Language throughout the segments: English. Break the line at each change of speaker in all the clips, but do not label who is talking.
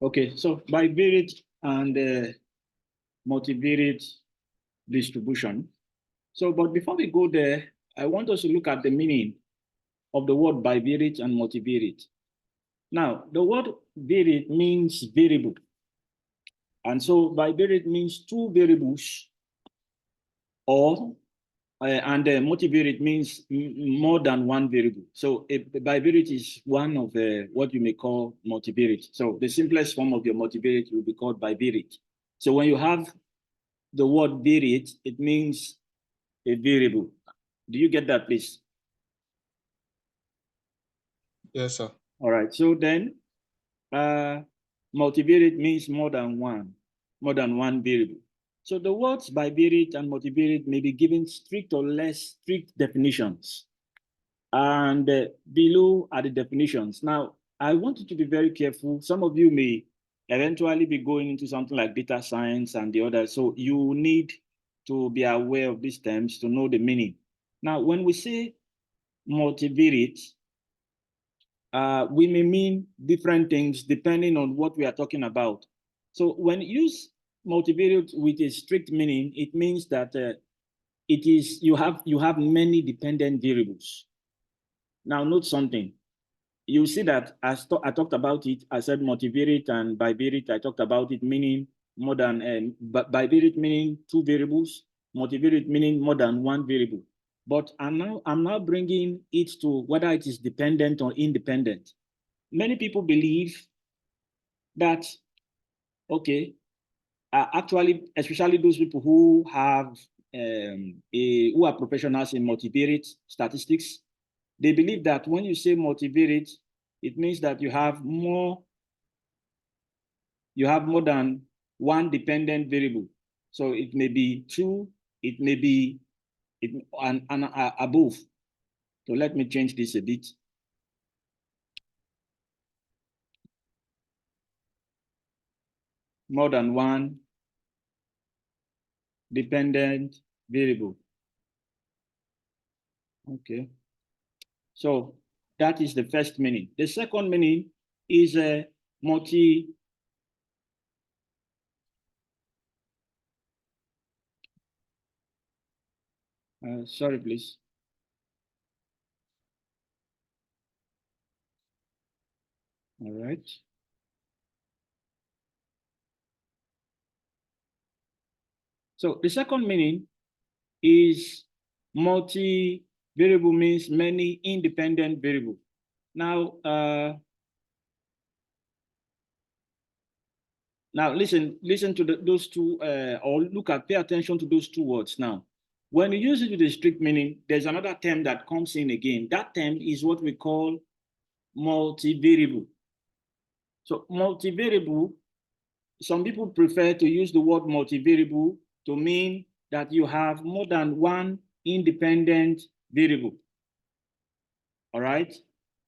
Okay, so bivariate and multivariate distribution. So, but before we go there, I want us to look at the meaning of the word bivariate and multivariate. Now, the word variate means variable. And so bivariate means two variables, or multivariate means more than one variable. So a bivariate is one of what you may call multivariate. So the simplest form of your multivariate will be called bivariate. So when you have the word variate, it means a variable. Do you get that, please?
Yes, sir.
All right. So then multivariate means more than one variable. So the words bivariate and multivariate may be given strict or less strict definitions. And below are the definitions. Now, I want you to be very careful. Some of you may eventually be going into something like data science and the other. So you need to be aware of these terms to know the meaning. Now, when we say multivariate, we may mean different things depending on what we are talking about. So when you use multivariate with a strict meaning, it means that it is you have many dependent variables. Now note something. You see that I talked about it. I said multivariate and bivariate. I talked about it meaning more than bivariate meaning two variables, multivariate meaning more than one variable. But I'm now bringing it to whether it is dependent or independent. Many people believe that, okay, actually, especially those people who have who are professionals in multivariate statistics, they believe that when you say multivariate, it means that you have more than one dependent variable. So it may be two, it may be above. So let me change this a bit. More than one dependent variable. Okay. So that is the first meaning. The second meaning is a multi. Sorry, please. All right. So the second meaning is multi-variable means many independent variables. Now, listen to those two, or pay attention to those two words now. When you use it with a strict meaning, there's another term that comes in again. That term is what we call multivariable. So multivariable, some people prefer to use the word multivariable to mean that you have more than one independent variable. All right.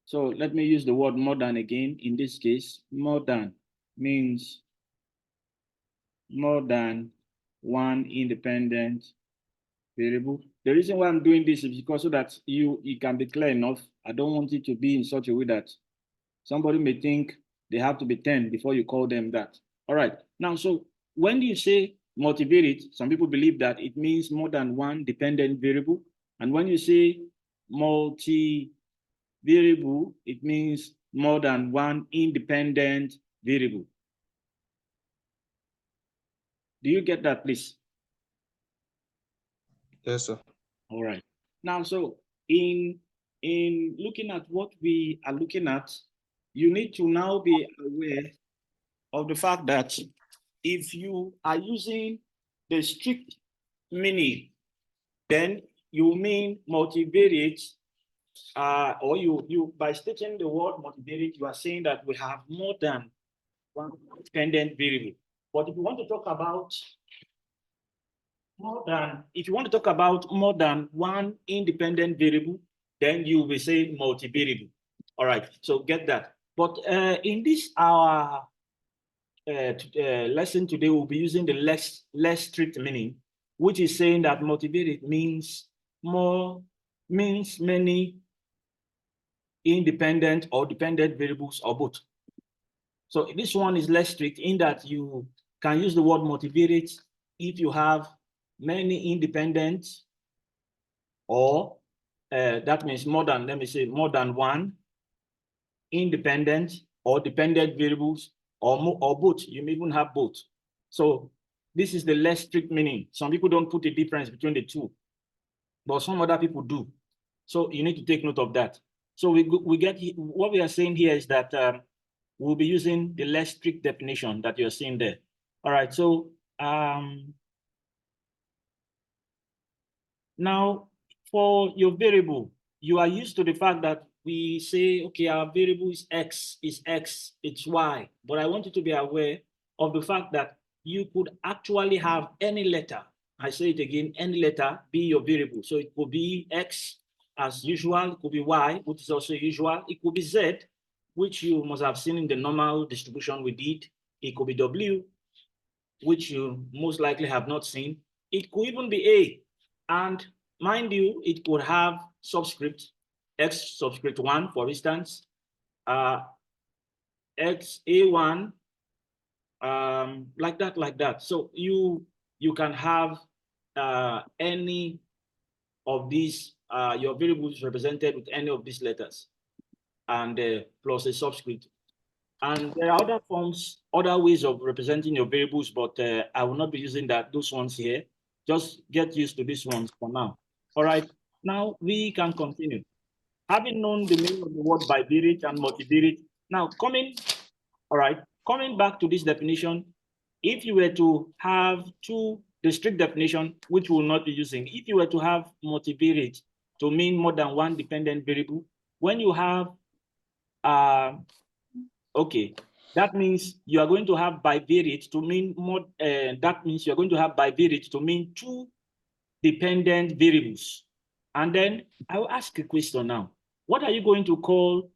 So let me use the word more than again. In this case, more than means more than one independent variable. The reason why I'm doing this is because so that it can be clear enough. I don't want it to be in such a way that somebody may think they have to be 10 before you call them that. All right. Now, so when you say multivariate, some people believe that it means more than one dependent variable. And when you say multivariable, it means more than one independent variable. Do you get that, please?
Yes, sir.
All right. Now, so in looking at what we are looking at, you need to now be aware of the fact that if you are using the strict meaning, then you mean multivariate, or you by stating the word multivariate, you are saying that we have more than one dependent variable. But if you want to talk about more than one independent variable, then you will say multivariable. All right, so get that. But in this our lesson today, we'll be using the less strict meaning, which is saying that multivariate means many independent or dependent variables or both. So this one is less strict in that you can use the word multivariate if you have many independent, or that means more than, let me say, more than one independent or dependent variables, or both. You may even have both. So this is the less strict meaning. Some people don't put a difference between the two, but some other people do. So you need to take note of that. So we get what we are saying here is that we'll be using the less strict definition that you're seeing there. All right. So now for your variable, you are used to the fact that we say, okay, our variable is X, it's Y. But I want you to be aware of the fact that you could actually have any letter. I say it again, any letter be your variable. So it could be X as usual, it could be Y, which is also usual. It could be Z, which you must have seen in the normal distribution we did. It could be W, which you most likely have not seen. It could even be A. And mind you, it could have subscript, X subscript 1, for instance, X A1, like that. So you can have any of these, your variables represented with any of these letters, and plus a subscript. And there are other forms, other ways of representing your variables, but I will not be using those ones here. Just get used to these ones for now. All right, now we can continue. Having known the meaning of the word bivariate and multivariate, now coming back to this definition, if you were to have the strict definition, which we will not be using, if you were to have multivariate to mean more than one dependent variable, when you have okay, that means you are going to have bivariate to mean more. That means you are going to have bivariate to mean two dependent variables. And then I will ask a question now. What are you going to call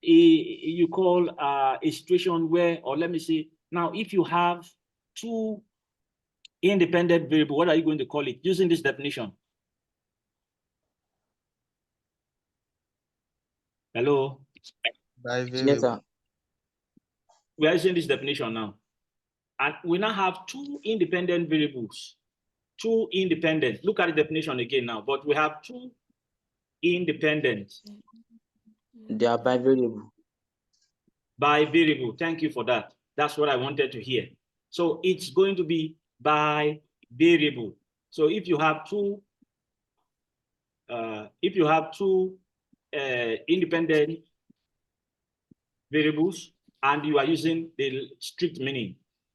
a situation where, or let me say, now if you have two independent variables, what are you going to call it using this definition? Hello?
Yes, sir.
We are using this definition now. And we now have two independent variables. Two independent. Look at the definition again now, but we have two independent.
They are bivariable.
Bivariable. Thank you for that. That's what I wanted to hear. So it's going to be bivariable. So if you have two independent variables and you are using the strict meaning,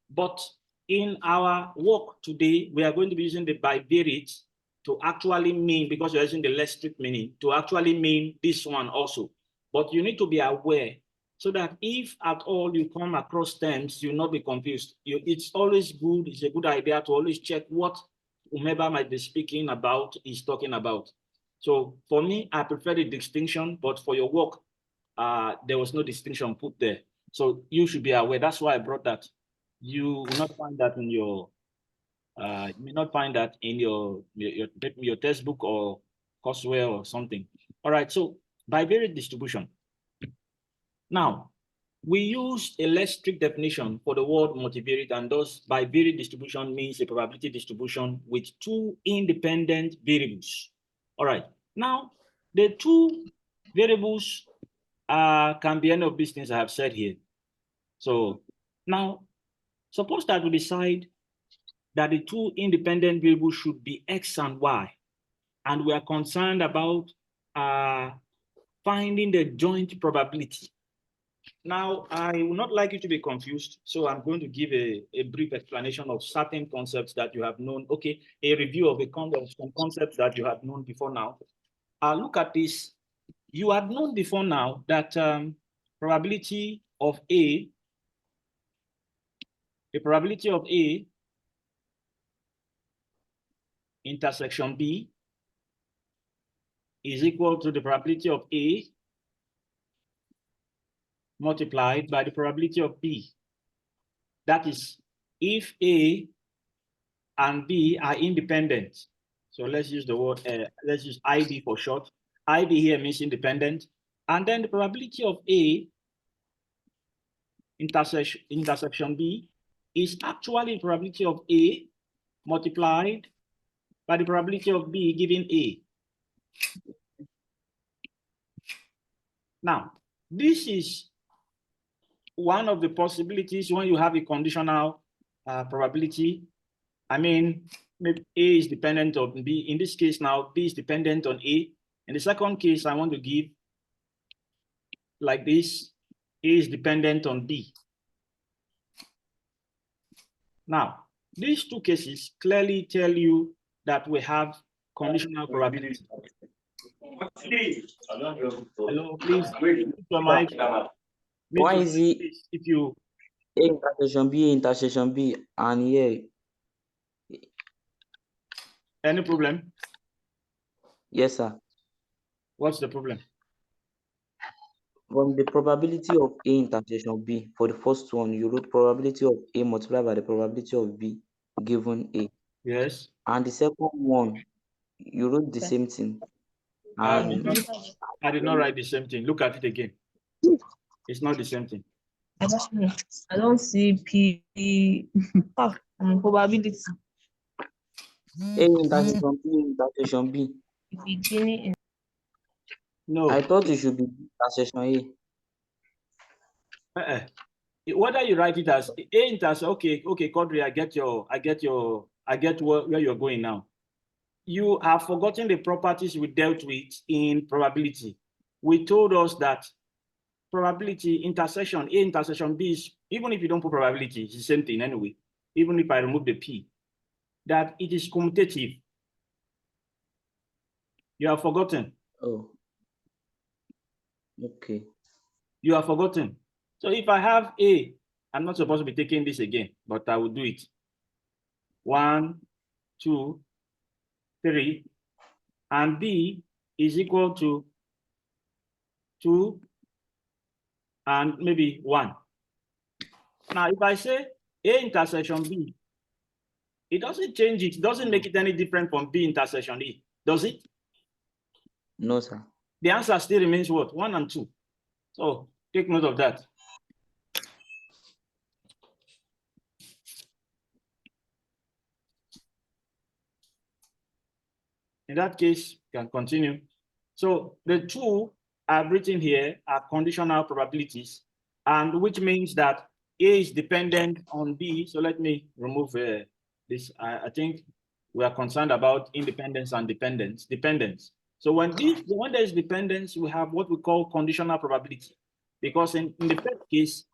but in our work today, we are going to be using the bivariate to actually mean, because you're using the less strict meaning, to actually mean this one also. But you need to be aware so that if at all you come across terms, you'll not be confused. It's always good, it's a good idea to always check what whomever might be speaking about is talking about. So for me, I prefer the distinction, but for your work, there was no distinction put there. So you should be aware. That's why I brought that. You will not find that in your you may not find that in your textbook or courseware or something. All right, so bivariate distribution. Now, we use a less strict definition for the word multivariate, and thus bivariate distribution means a probability distribution with two independent variables. All right, now the two variables can be any of these things I have said here. So now, suppose that we decide that the two independent variables should be X and Y, and we are concerned about finding the joint probability. Now, I would not like you to be confused, so I'm going to give a brief explanation of certain concepts that you have known. Okay, a review of some concepts that you have known before now. Look at this. You had known before now that probability of A, the probability of A intersection B is equal to the probability of A multiplied by the probability of B. That is, if A and B are independent. So let's use the word, let's use IB for short. IB here means independent. And then the probability of A intersection B is actually the probability of A multiplied by the probability of B given A. Now, this is one of the possibilities when you have a conditional probability. I mean, maybe A is dependent on B. In this case now, B is dependent on A. In the second case, I want to give like this, A is dependent on B. Now, these two cases clearly tell you that we have conditional probability. Hello, please, mute your mic.
Why is it
If you
A intersection B, and here?
any problem?
Yes, sir.
What's the problem?
From the probability of A intersection B, for the first one, you wrote probability of A multiplied by the probability of B given A.
Yes.
And the second one, you wrote the same thing.
I
And
did not write the same thing. Look at it again. It's not the same thing.
I don't see P probability.
A intersection B intersection B.
Beginning.
No.
I thought it should be intersection A.
Whether you write it as A intersection, okay, Quadri, I get where you're going now. You have forgotten the properties we dealt with in probability. We told us that probability intersection A intersection B is, even if you don't put probability, it's the same thing anyway. Even if I remove the P, that it is commutative. You have forgotten.
Oh, okay.
You have forgotten. So if I have A, I'm not supposed to be taking this again, but I will do it. 1, 2, 3, and B is equal to 2 and maybe 1. Now, if I say A intersection B, it doesn't change it. It doesn't make it any different from B intersection E, does it?
No, sir.
The answer still remains what? 1 and 2. So take note of that. In that case, you can continue. So the two I've written here are conditional probabilities, and which means that A is dependent on B. So let me remove this. I think we are concerned about independence and dependence. So when there is dependence, we have what we call conditional probability, because in the first case,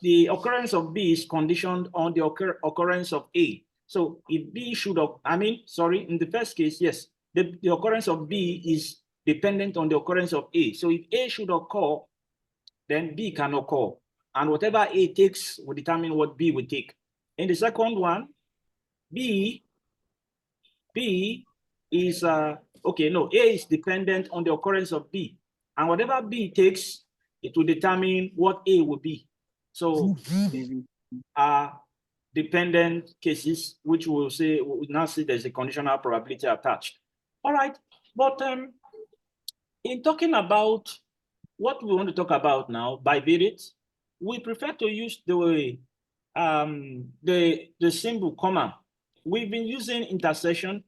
the occurrence of B is conditioned on the occurrence of A. So if B should, in the first case, yes, the occurrence of B is dependent on the occurrence of A. So if A should occur, then B can occur. And whatever A takes will determine what B will take. In the second one, B is, A is dependent on the occurrence of B. And whatever B takes, it will determine what A will be. So are dependent cases, which we'll now see there's a conditional probability attached. All right, but in talking about what we want to talk about now, bivariate, we prefer to use the symbol comma. We've been using intersection,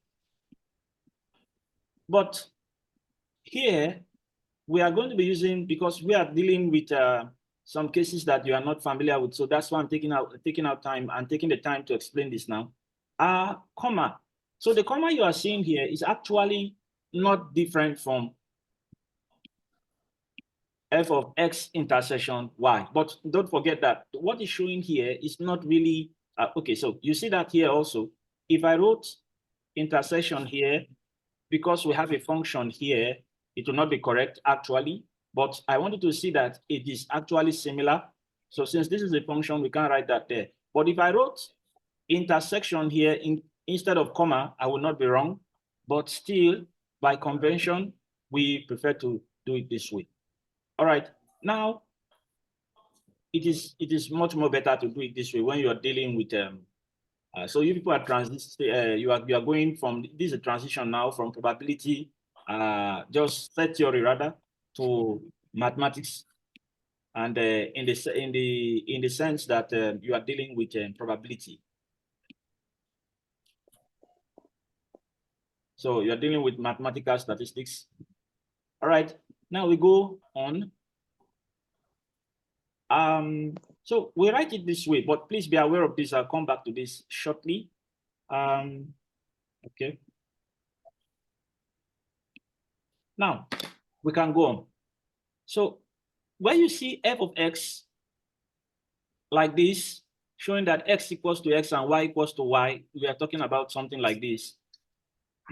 but here we are going to be using, because we are dealing with some cases that you are not familiar with. So that's why I'm taking out time and taking the time to explain this now. Comma. So the comma you are seeing here is actually not different from f of x intersection y. But don't forget that what is showing here is not really, okay, so you see that here also. If I wrote intersection here, because we have a function here, it will not be correct actually, but I wanted to see that it is actually similar. So since this is a function, we can write that there. But if I wrote intersection here instead of comma, I will not be wrong. But still, by convention, we prefer to do it this way. All right, now it is much more better to do it this way when you are dealing with so you people are you are going from, this is a transition now from probability, just set theory rather, to mathematics and in the sense that you are dealing with probability. So you're dealing with mathematical statistics. All right, now we go on. So we write it this way, but please be aware of this. I'll come back to this shortly. Okay. Now we can go on. So when you see f of x like this, showing that x equals to x and y equals to y, we are talking about something like this.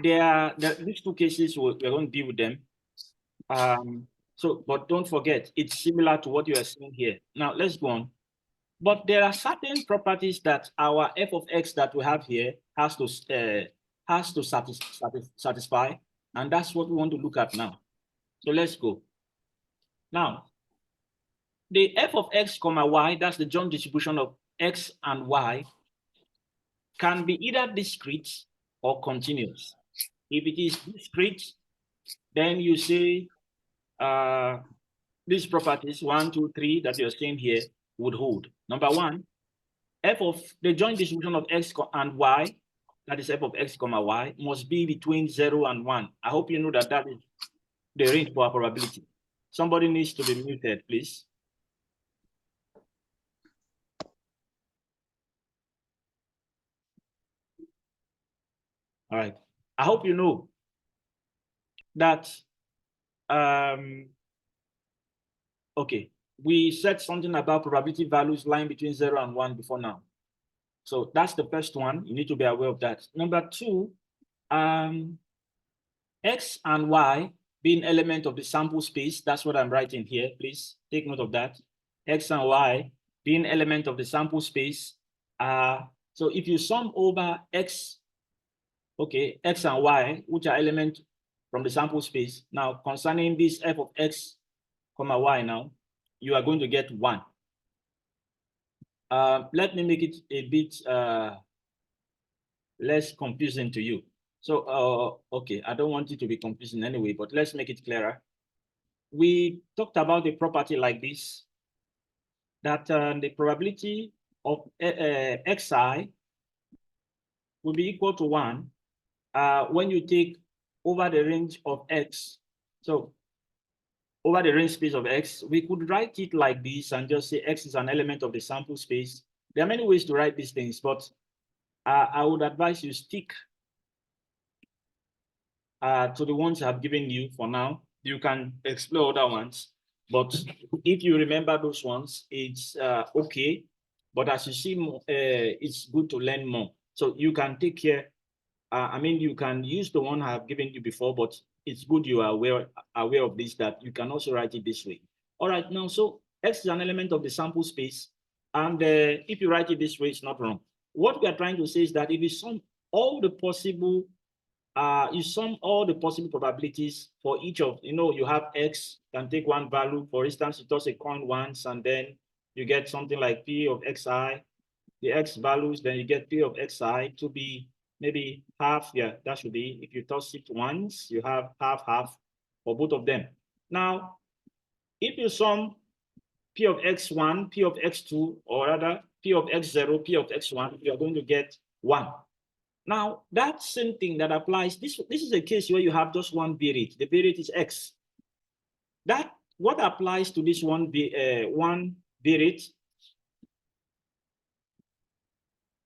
These two cases, we're going to deal with them. So, but don't forget, it's similar to what you are seeing here. Now, let's go on. But there are certain properties that our f of x that we have here has to satisfy, and that's what we want to look at now. So let's go. Now, the f of x comma y, that's the joint distribution of x and y, can be either discrete or continuous. If it is discrete, then you say these properties, 1, 2, 3, that you're seeing here would hold. Number one, f of the joint distribution of x and y, that is f of x comma y, must be between 0 and 1. I hope you know that that is the range for our probability. Somebody needs to be muted, please. All right. I hope you know that, okay, we said something about probability values lying between 0 and 1 before now. So that's the first one. You need to be aware of that. Number two, x and y being element of the sample space. That's what I'm writing here. Please take note of that. X and y being element of the sample space. So if you sum over x, okay, x and y, which are element from the sample space. Now, concerning this f of x comma y now, you are going to get 1. Let me make it a bit less confusing to you. So, okay, I don't want it to be confusing anyway, but let's make it clearer. We talked about a property like this, that the probability of xi will be equal to 1 when you take over the range of x. So over the range space of x, we could write it like this and just say x is an element of the sample space. There are many ways to write these things, but I would advise you stick to the ones I've given you for now. You can explore other ones, but if you remember those ones, it's okay. But as you see, it's good to learn more. So you can take care. I mean, you can use the one I've given you before, but it's good you are aware of this, that you can also write it this way. All right, now, so x is an element of the sample space. And if you write it this way, it's not wrong. What we are trying to say is that if you sum all the possible probabilities for each of, you have x, can take one value. For instance, you toss a coin once, and then you get something like p of xi, the x values, then you get p of xi to be maybe half. Yeah, that should be, if you toss it once, you have half for both of them. Now, if you sum p of x1, p of x2, or rather p of x0, p of x1, you are going to get 1. Now, that same thing that applies, this is a case where you have just one bivariate. The bivariate is x. That what applies to this one bivariate?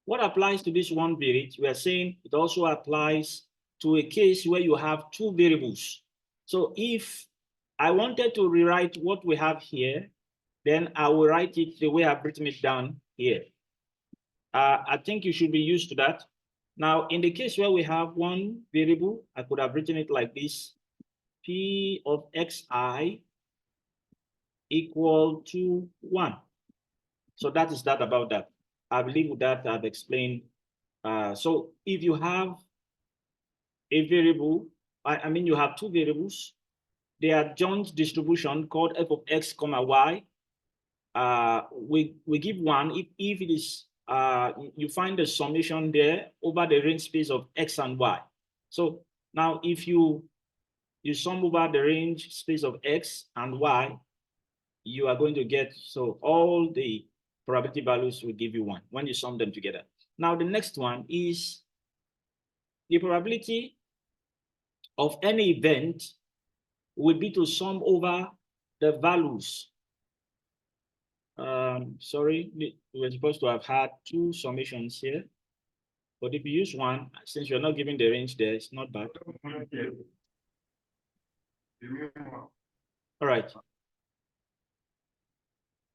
What applies to this one bivariate? We are saying it also applies to a case where you have two variables. So if I wanted to rewrite what we have here, then I will write it the way I've written it down here. I think you should be used to that. Now, in the case where we have one variable, I could have written it like this: p of xi equal to 1. So that is that about that. I believe with that I've explained. So if you have a variable, I mean you have two variables, they are joint distribution called f of x comma y. We give 1 if it is you find the summation there over the range space of x and y. So now if you sum over the range space of x and y, you are going to get, so all the probability values will give you 1 when you sum them together. Now, the next one is the probability of any event would be to sum over the values. Sorry, we were supposed to have had 2 summations here, but if you use 1, since you're not giving the range there, it's not bad. All right.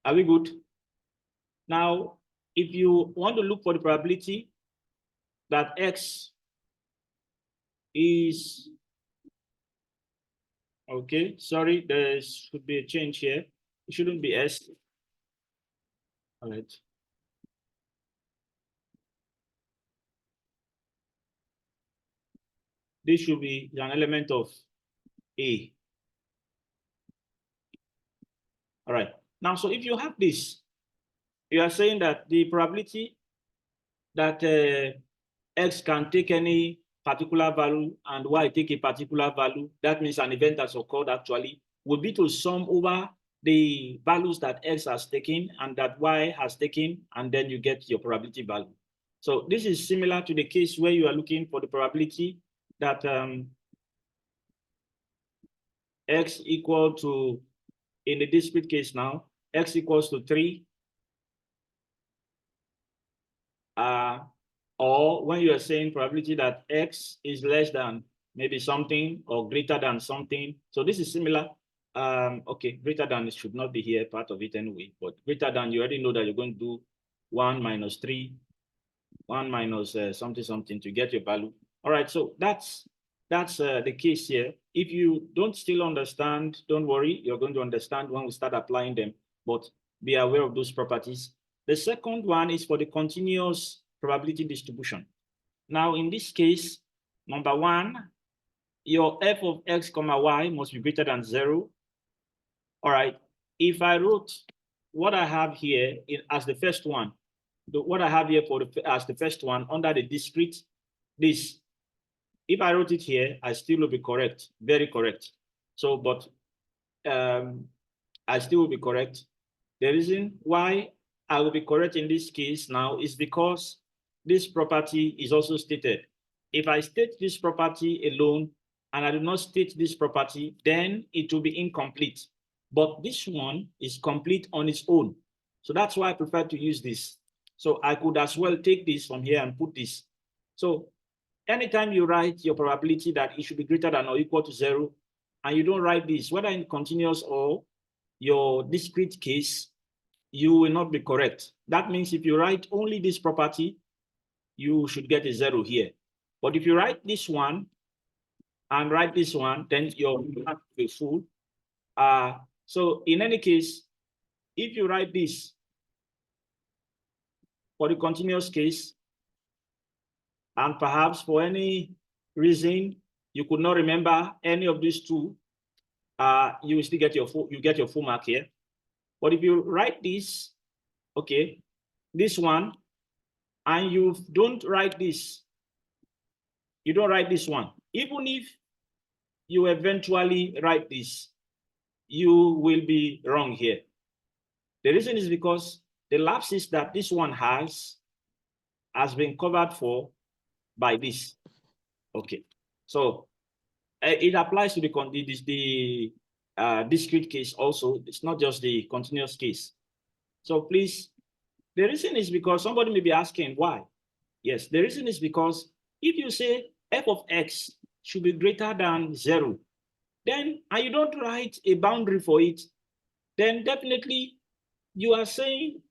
Are we good? Now, if you want to look for the probability that X is, okay, sorry, there should be a change here. It shouldn't be S. All right. This should be an element of A. All right. Now, so if you have this, you are saying that the probability that X can take any particular value and Y take a particular value, that means an event has occurred actually, would be to sum over the values that X has taken and that Y has taken, and then you get your probability value. So this is similar to the case where you are looking for the probability that X equal to, in the discrete case now, X equals to 3. Or when you are saying probability that X is less than maybe something or greater than something. So this is similar. Okay, greater than, it should not be here, part of it anyway, but greater than, you already know that you're going to do 1 minus 3, 1 minus something, something to get your value. All right, so that's the case here. If you don't still understand, don't worry, you're going to understand when we start applying them, but be aware of those properties. The second one is for the continuous probability distribution. Now, in this case, number 1, your f of x comma y must be greater than 0. All right, if I wrote what I have here as the first one, what I have here as the first one under the discrete, this, if I wrote it here, I still will be correct, very correct. So, but I still will be correct. The reason why I will be correct in this case now is because this property is also stated. If I state this property alone and I do not state this property, then it will be incomplete. But this one is complete on its own. So that's why I prefer to use this. So I could as well take this from here and put this. So anytime you write your probability that it should be greater than or equal to 0, and you don't write this, whether in continuous or your discrete case, you will not be correct. That means if you write only this property, you should get a 0 here. But if you write this one and write this one, then your math will be full. So in any case, if you write this for the continuous case, and perhaps for any reason you could not remember any of these two, you will still get your full mark here. But if you write this, okay, this one, and you don't write this, you don't write this one, even if you eventually write this, you will be wrong here. The reason is because the lapses that this one has been covered for by this. Okay, so it applies to the discrete case also. It's not just the continuous case. So please, the reason is because somebody may be asking why. Yes, the reason is because if you say f of x should be greater than 0, then, and you don't write a boundary for it, then definitely you are saying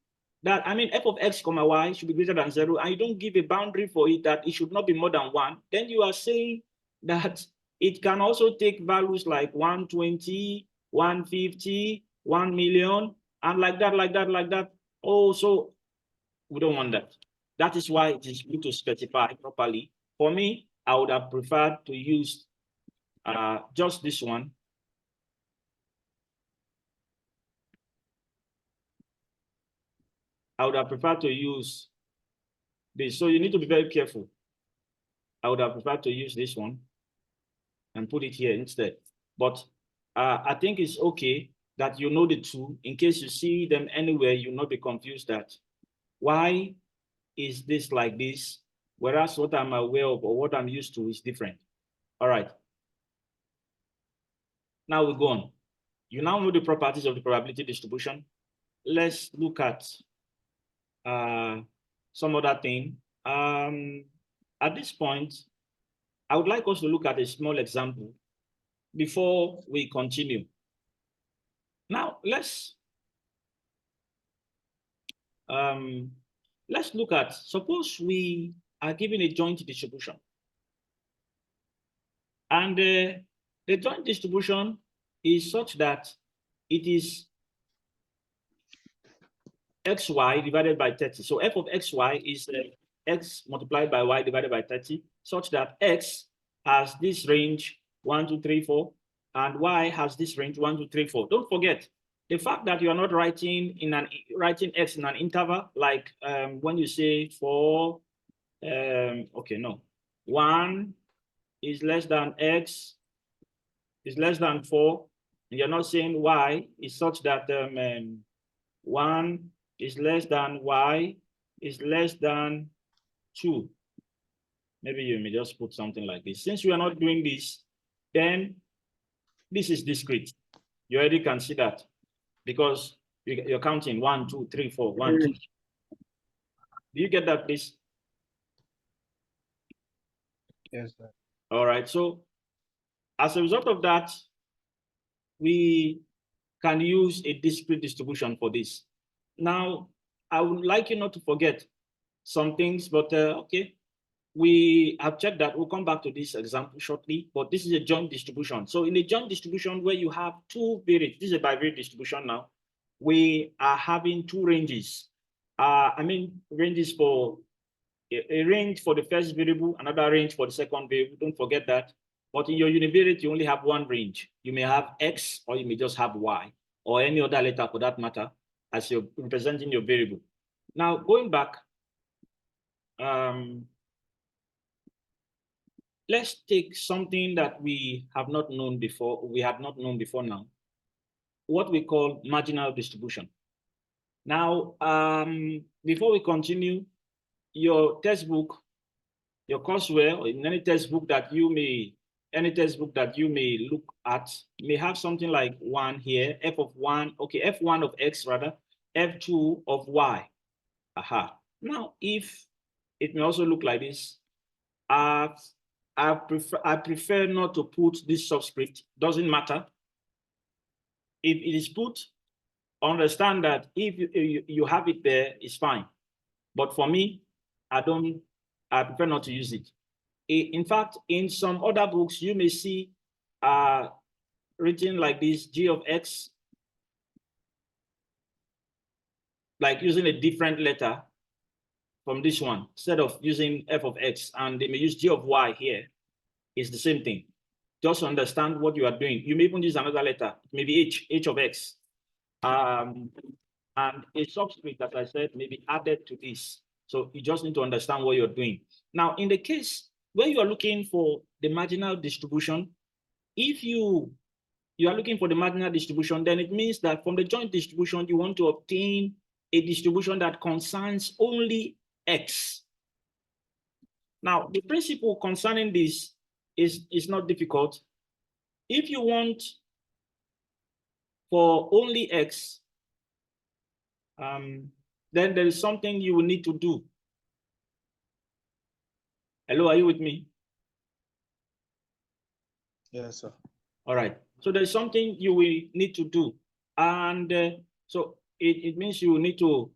that, I mean, f of x comma y should be greater than 0, and you don't give a boundary for it that it should not be more than 1, then you are saying that it can also take values like 120, 150, 1 million, and like that, like that, like that. Oh, so we don't want that. That is why it is good to specify properly. For me, I would have preferred to use just this one. I would have preferred to use this. So you need to be very careful. I would have preferred to use this one and put it here instead. But I think it's okay that you know the two, in case you see them anywhere, you'll not be confused that why is this like this, whereas what I'm aware of or what I'm used to is different. All right. Now we go on. You now know the properties of the probability distribution. Let's look at some other thing. At this point, I would like us to look at a small example before we continue. Now, let's look at, suppose we are given a joint distribution. And the joint distribution is such that it is xy divided by 30. So f of xy is x multiplied by y divided by 30, such that x has this range 1, 2, 3, 4, and y has this range 1, 2, 3, 4. Don't forget the fact that you are not writing x in an interval, like when you say 4, okay, no, 1 is less than x is less than 4, and you're not saying y is such that 1 is less than y is less than 2. Maybe you may just put something like this. Since we are not doing this, then this is discrete. You already can see that because you're counting 1, 2, 3, 4, 1, 2. Do you get that, please?
Yes, sir.
All right. So as a result of that, we can use a discrete distribution for this. Now, I would like you not to forget some things, but okay, we have checked that. We'll come back to this example shortly, but this is a joint distribution. So in a joint distribution where you have two variates, this is a bivariate distribution now, we are having two ranges. Ranges for a range for the first variable, another range for the second variable. Don't forget that. But in your univariate, you only have one range. You may have x, or you may just have y, or any other letter for that matter, as you're representing your variable. Now, going back, let's take something that we have not known before, now, what we call marginal distribution. Now, before we continue, your textbook, your courseware, or in any textbook that you may look at may have something like 1 here, f of 1, okay, f1 of x rather, f2 of y. Aha. Now, if it may also look like this, I prefer not to put this subscript. Doesn't matter. If it is put, understand that if you have it there, it's fine. But for me, I prefer not to use it. In fact, in some other books, you may see written like this, g of x, like using a different letter from this one, instead of using f of x, and they may use g of y here. It's the same thing. Just understand what you are doing. You may even use another letter, maybe h of x. And a subscript, as I said, may be added to this. So you just need to understand what you're doing. Now, in the case where you are looking for the marginal distribution, if you are looking for the marginal distribution, then it means that from the joint distribution, you want to obtain a distribution that concerns only x. Now, the principle concerning this is not difficult. If you want for only x, then there is something you will need to do. Hello, are you with me?
Yes, sir.
All right. So there's something you will need to do. And so it means you will need to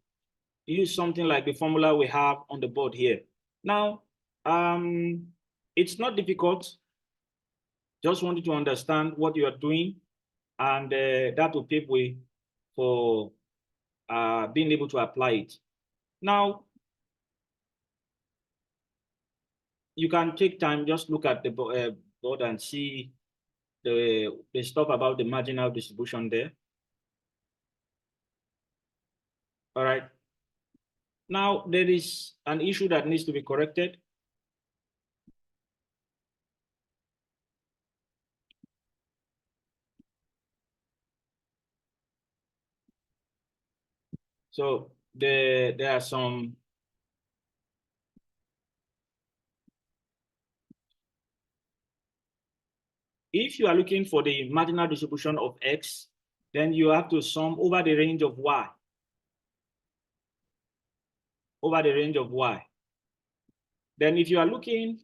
use something like the formula we have on the board here. Now, it's not difficult. Just wanted to understand what you are doing, and that will pave way for being able to apply it. Now, you can take time, just look at the board and see the stuff about the marginal distribution there. All right. Now, there is an issue that needs to be corrected. So there are some if you are looking for the marginal distribution of X, then you have to sum over the range of Y. Over the range of Y. Then if you are looking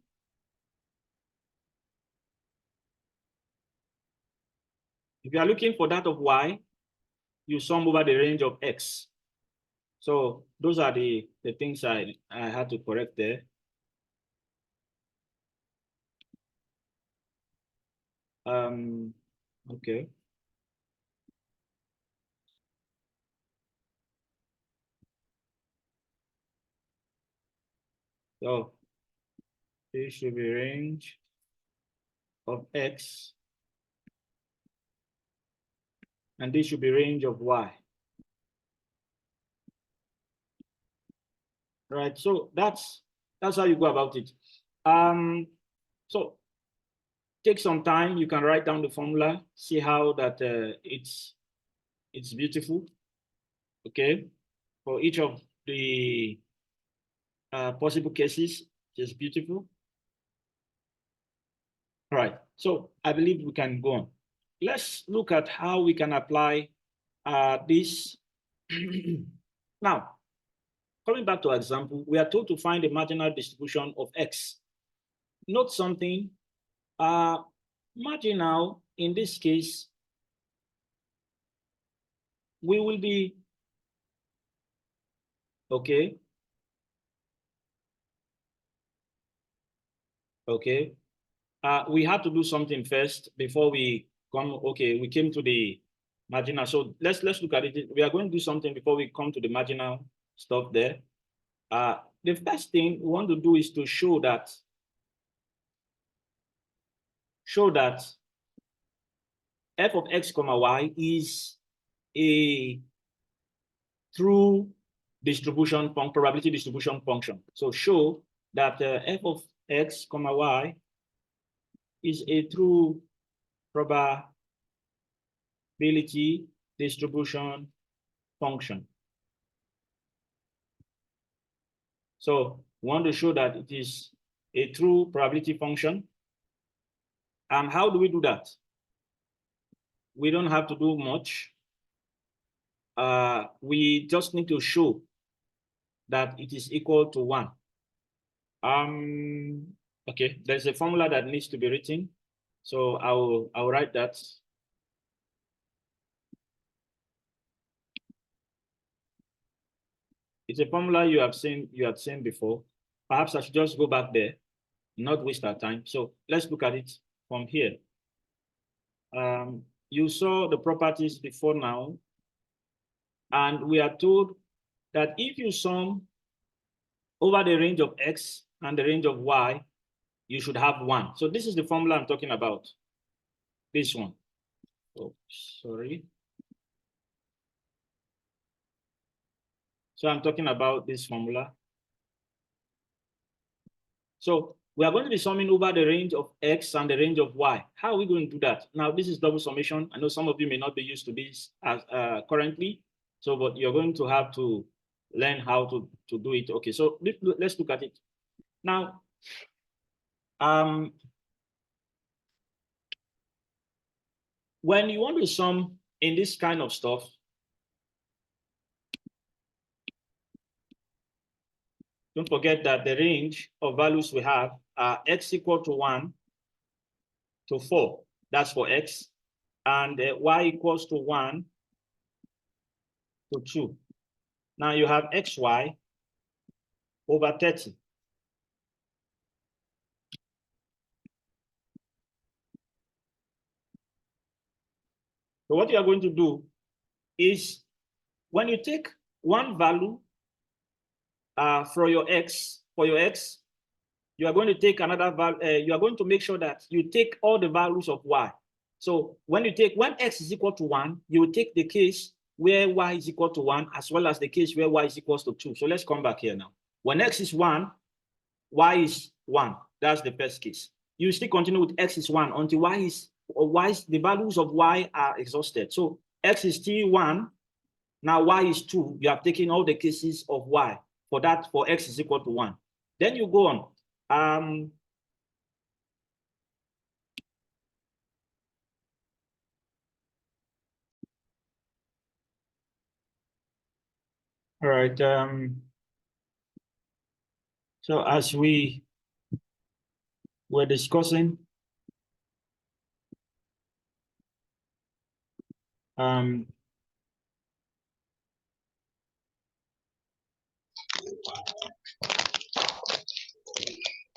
for that of Y, you sum over the range of X. So those are the things I had to correct there. Okay. So this should be range of X, and this should be range of Y. Right. So that's how you go about it. So take some time. You can write down the formula. See how that it's beautiful. Okay. For each of the possible cases, it's beautiful. All right. So I believe we can go on. Let's look at how we can apply this. Now, coming back to our example, we are told to find the marginal distribution of X. Note something. Marginal, in this case, we will be, okay. Okay. We have to do something first before we come. Okay, we came to the marginal. So let's look at it. We are going to do something before we come to the marginal stuff there. The first thing we want to do is to show that f of x comma y is a true distribution probability distribution function. So show that f of x comma y is a true probability distribution function. So we want to show that it is a true probability function. And how do we do that? We don't have to do much. We just need to show that it is equal to 1. Okay, there's a formula that needs to be written. So I'll write that. It's a formula you had seen before. Perhaps I should just go back there, not waste our time. So let's look at it from here. You saw the properties before now, and we are told that if you sum over the range of X and the range of Y, you should have 1. So this is the formula I'm talking about. This one. Oh, sorry. So I'm talking about this formula. So we are going to be summing over the range of X and the range of Y. How are we going to do that? Now, this is double summation. I know some of you may not be used to this as currently. So, but you're going to have to learn how to do it. Okay, so let's look at it. Now, when you want to sum in this kind of stuff, don't forget that the range of values we have are X equal to 1 to 4. That's for X. And Y equals to 1 to 2. Now you have XY over 30. So what you are going to do is when you take one value for your X, you are going to take another value. You are going to make sure that you take all the values of Y. So when X is equal to 1, you will take the case where Y is equal to 1 as well as the case where Y is equal to 2. So let's come back here now. When X is 1, Y is 1. That's the first case. You still continue with X is 1 until the values of Y are exhausted. So X is still 1, Now y is 2. You have taken all the cases of y for that, for x is equal to 1. Then you go on. All right. So as we were discussing,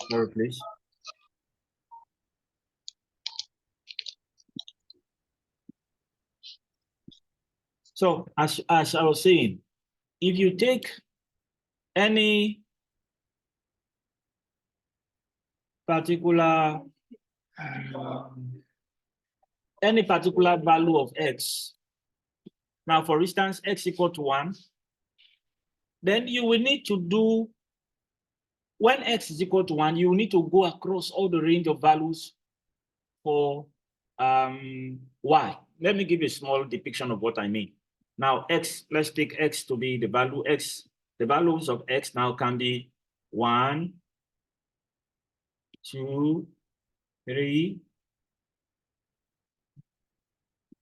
sorry, please. So as I was saying, if you take any particular value of x, now for instance, x equal to 1, then you will need to do, when x is equal to 1, you will need to go across all the range of values for y. Let me give a small depiction of what I mean. Now x, let's take x to be the value x. The values of x now can be 1, 2, 3,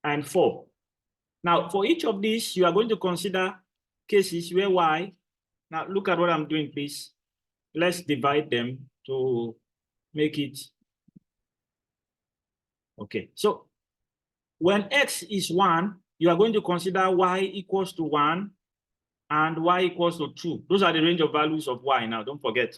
and 4. Now, for each of these, you are going to consider cases where y, now look at what I'm doing, please. Let's divide them to make it, okay. So when x is 1, you are going to consider y equals to 1 and y equals to 2. Those are the range of values of y now, don't forget.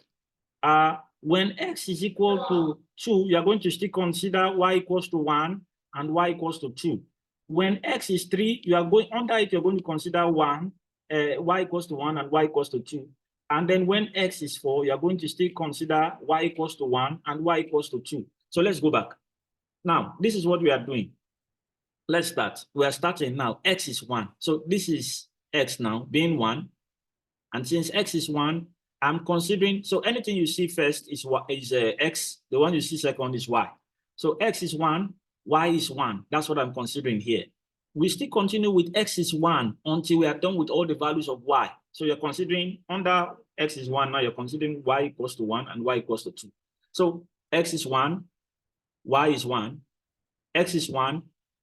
When x is equal to 2, you are going to still consider y equals to 1 and y equals to 2. When x is 3, you are going under it, you're going to consider y equals to 1 and y equals to 2. And then when x is 4, you are going to still consider y equals to 1 and y equals to 2. So let's go back. Now, this is what we are doing. Let's start. We are starting now. X is 1. So this is x now being 1. And since x is 1, I'm considering, so anything you see first is x, the one you see second is y. So x is 1, y is 1. That's what I'm considering here. We still continue with x is 1 until we are done with all the values of y. So you're considering under x is 1, now you're considering y equals to 1 and y equals to 2. So x is 1, y is 1, x is 1,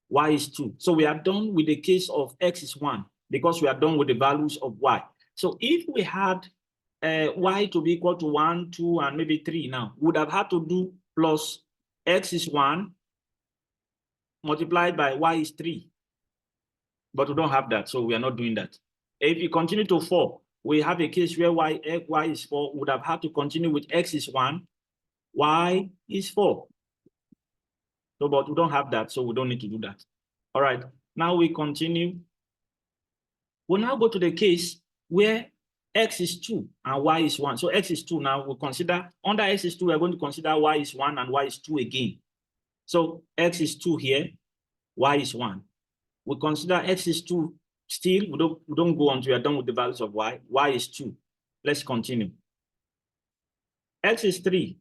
y is 2. So we are done with the case of x is 1 because we are done with the values of y. So if we had y to be equal to 1, 2, and maybe 3 now, we would have had to do plus x is 1 multiplied by y is 3. But we don't have that, so we are not doing that. If you continue to 4, we have a case where y is 4, we would have had to continue with x is 1, y is 4. So, but we don't have that, so we don't need to do that. All right, now we continue. We'll now go to the case where x is 2 and y is 1. So x is 2 now, we'll consider, under x is 2, we're going to consider y is 1 and y is 2 again. So x is 2 here, y is 1. We consider x is 2 still, we don't go until we are done with the values of y. Y is 2. Let's continue. X is 3.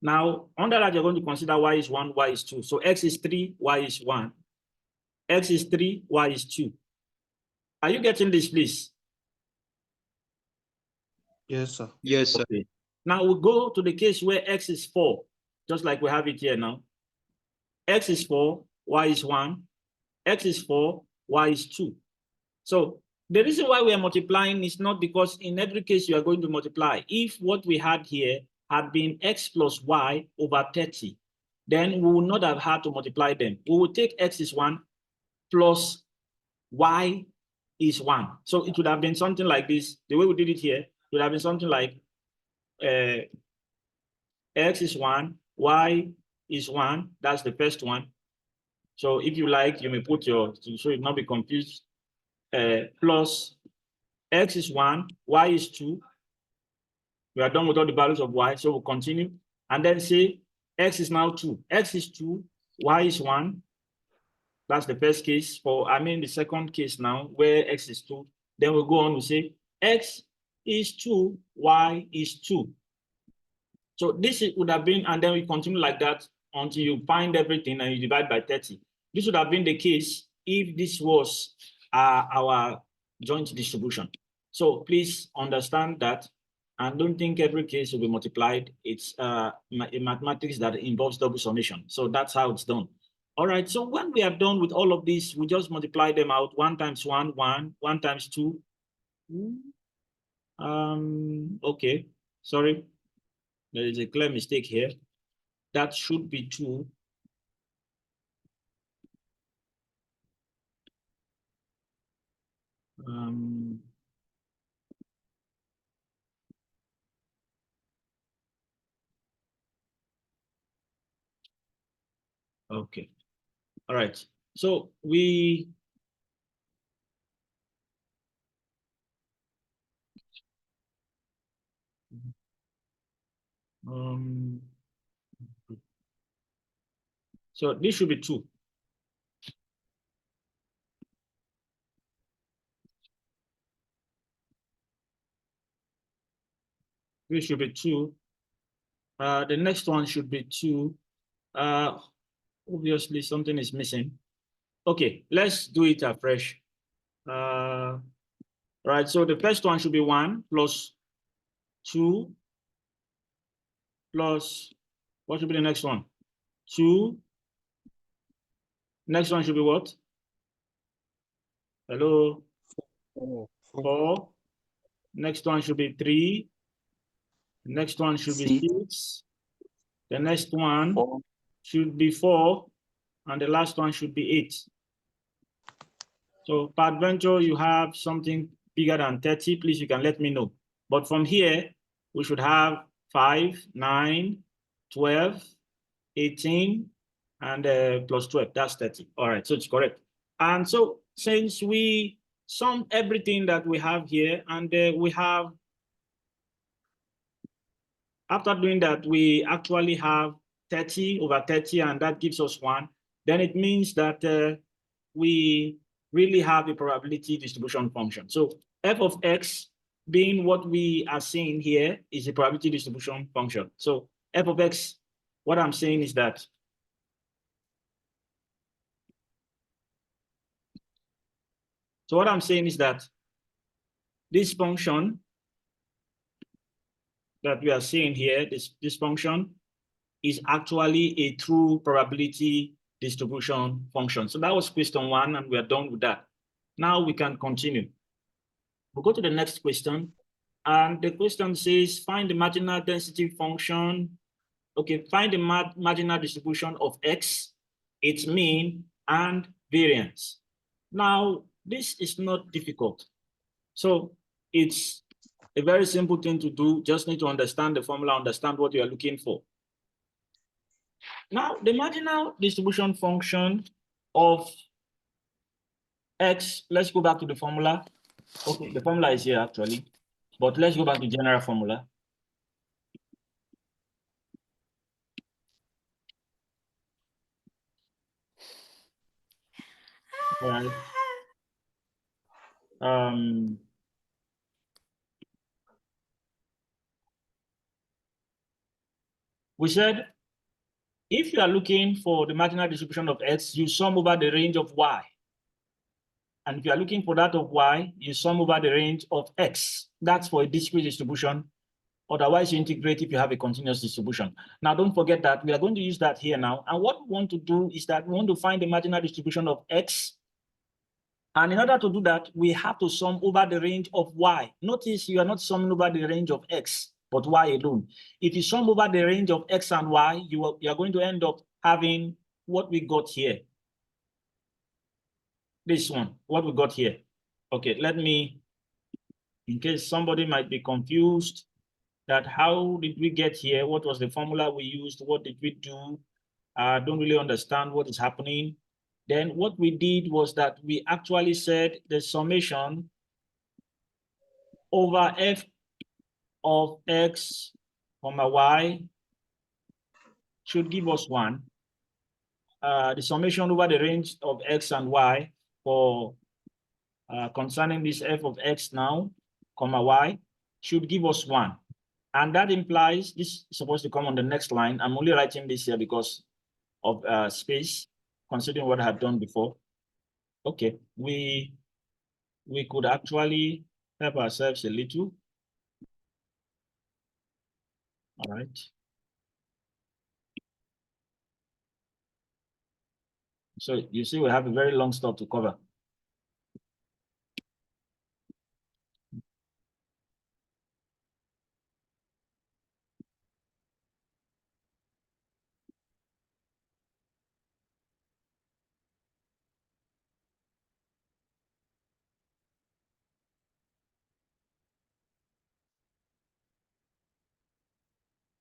Now, under that, you're going to consider y is 1, y is 2. So x is 3, y is 1. X is 3, y is 2. Are you getting this, please?
Yes, sir.
Yes, sir.
Okay. Now we go to the case where x is 4, just like we have it here now. X is 4, y is 1. X is 4, y is 2. So the reason why we are multiplying is not because in every case you are going to multiply. If what we had here had been x plus y over 30, then we would not have had to multiply them. We will take x is 1 plus y is 1. So it would have been something like this. The way we did it here, it would have been something like x is 1, y is 1. That's the first one. So if you like, you may put your, so it not be confused, plus x is 1, y is 2. We are done with all the values of y, so we'll continue. And then say x is now 2. X is 2, y is 1. That's the first case. The second case now, where x is 2. Then we'll go on to say x is 2, y is 2. So this would have been, and then we continue like that until you find everything and you divide by 30. This would have been the case if this was are our joint distribution. So please understand that, and don't think every case will be multiplied. It's a mathematics that involves double summation. So that's how it's done. All right, so when we are done with all of this, we just multiply them out. 1 times 1, 1, 1 times 2. Okay, sorry. There is a clear mistake here. That should be 2. Okay. All right. So we so this should be 2. This should be 2. The next one should be 2. Obviously something is missing. Okay, let's do it afresh. Right, so the first one should be 1 plus 2 plus, what should be the next one? 2. Next one should be what? Hello? 4. Next one should be 3. Next one should be 6. The next one should be 4. And the last one should be 8. So peradventure, you have something bigger than 30, please, you can let me know. But from here, we should have 5, 9, 12, 18, and plus 12, that's 30. All right, so it's correct. And so since we sum everything that we have here, and we have, after doing that, we actually have 30 over 30, and that gives us 1. Then it means that we really have a probability distribution function. So f of x being what we are seeing here is a probability distribution function. So f of x, what I'm saying is that this function that we are seeing here, this function is actually a true probability distribution function. So that was question 1, and we are done with that. Now we can continue. We'll go to the next question. And the question says, find the marginal density function. Okay, find the marginal distribution of x, its mean, and variance. Now, this is not difficult. So it's a very simple thing to do. Just need to understand the formula, understand what you are looking for. Now, the marginal distribution function of x, let's go back to the formula. Okay, the formula is here actually, but let's go back to general formula. Right. We said, if you are looking for the marginal distribution of x, you sum over the range of y. And if you are looking for that of y, you sum over the range of x. That's for a discrete distribution. Otherwise, you integrate if you have a continuous distribution. Now, don't forget that we are going to use that here now. And what we want to do is that we want to find the marginal distribution of x. And in order to do that, we have to sum over the range of y. Notice you are not summing over the range of x, but y alone. If you sum over the range of x and y, you are going to end up having what we got here. This one, what we got here. Okay, let me, in case somebody might be confused, that how did we get here? What was the formula we used? What did we do? I don't really understand what is happening. Then what we did was that we actually said the summation over f of x, comma y should give us 1. The summation over the range of x and y for concerning this f of x now, comma y, should give us 1. And that implies, this is supposed to come on the next line. I'm only writing this here because of space, considering what I had done before. Okay, we we could actually help ourselves a little. All right. So you see, we have a very long stuff to cover.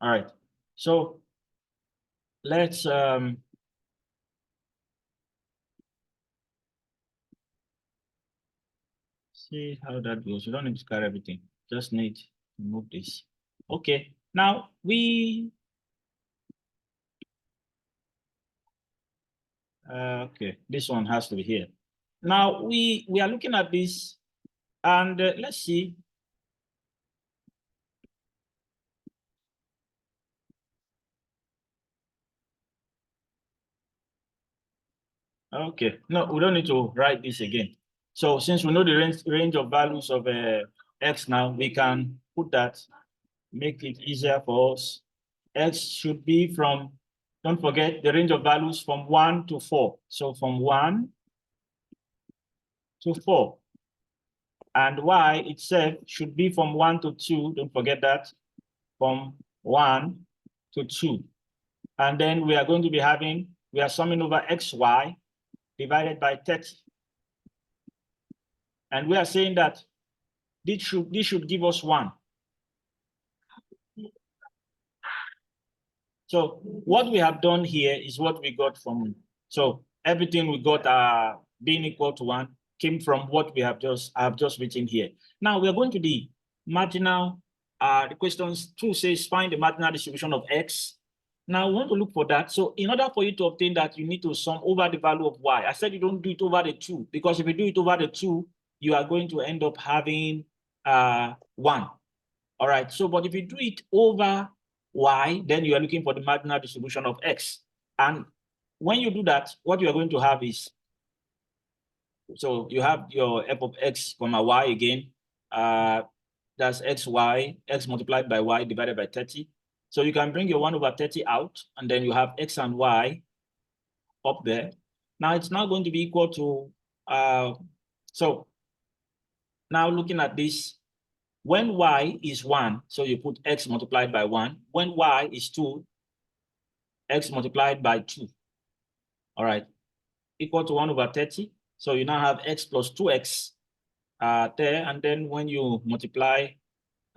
All right. So let's see how that goes. You don't need to carry everything. Just need to move this. Okay. Now okay, this one has to be here. Now we are looking at this, and let's see. Okay, no, we don't need to write this again. So since we know the range of values of x now, we can put that, make it easier for us. X should be from, don't forget, the range of values from 1 to 4. So from 1 to 4. And y itself should be from 1 to 2. Don't forget that, from 1 to 2. And then we are going to be having, we are summing over xy divided by 30. And we are saying that this should give us 1. So what we have done here is what we got from, so everything we got being equal to 1 came from what we have just written here. Now we are going to the marginal, the questions 2 says find the marginal distribution of x. Now we want to look for that. So in order for you to obtain that, you need to sum over the value of y. I said you don't do it over the 2, because if you do it over the 2, you are going to end up having 1. All right, so but if you do it over y, then you are looking for the marginal distribution of x. And when you do that, what you are going to have is, so you have your f of x comma y again. That's xy, x multiplied by y divided by 30. So you can bring your 1 over 30 out, and then you have x and y up there. Now it's now going to be equal to, so now looking at this, when y is 1, so you put x multiplied by 1. When y is 2, x multiplied by 2. All right, equal to 1 over 30. So you now have x plus 2x there. And then when you multiply,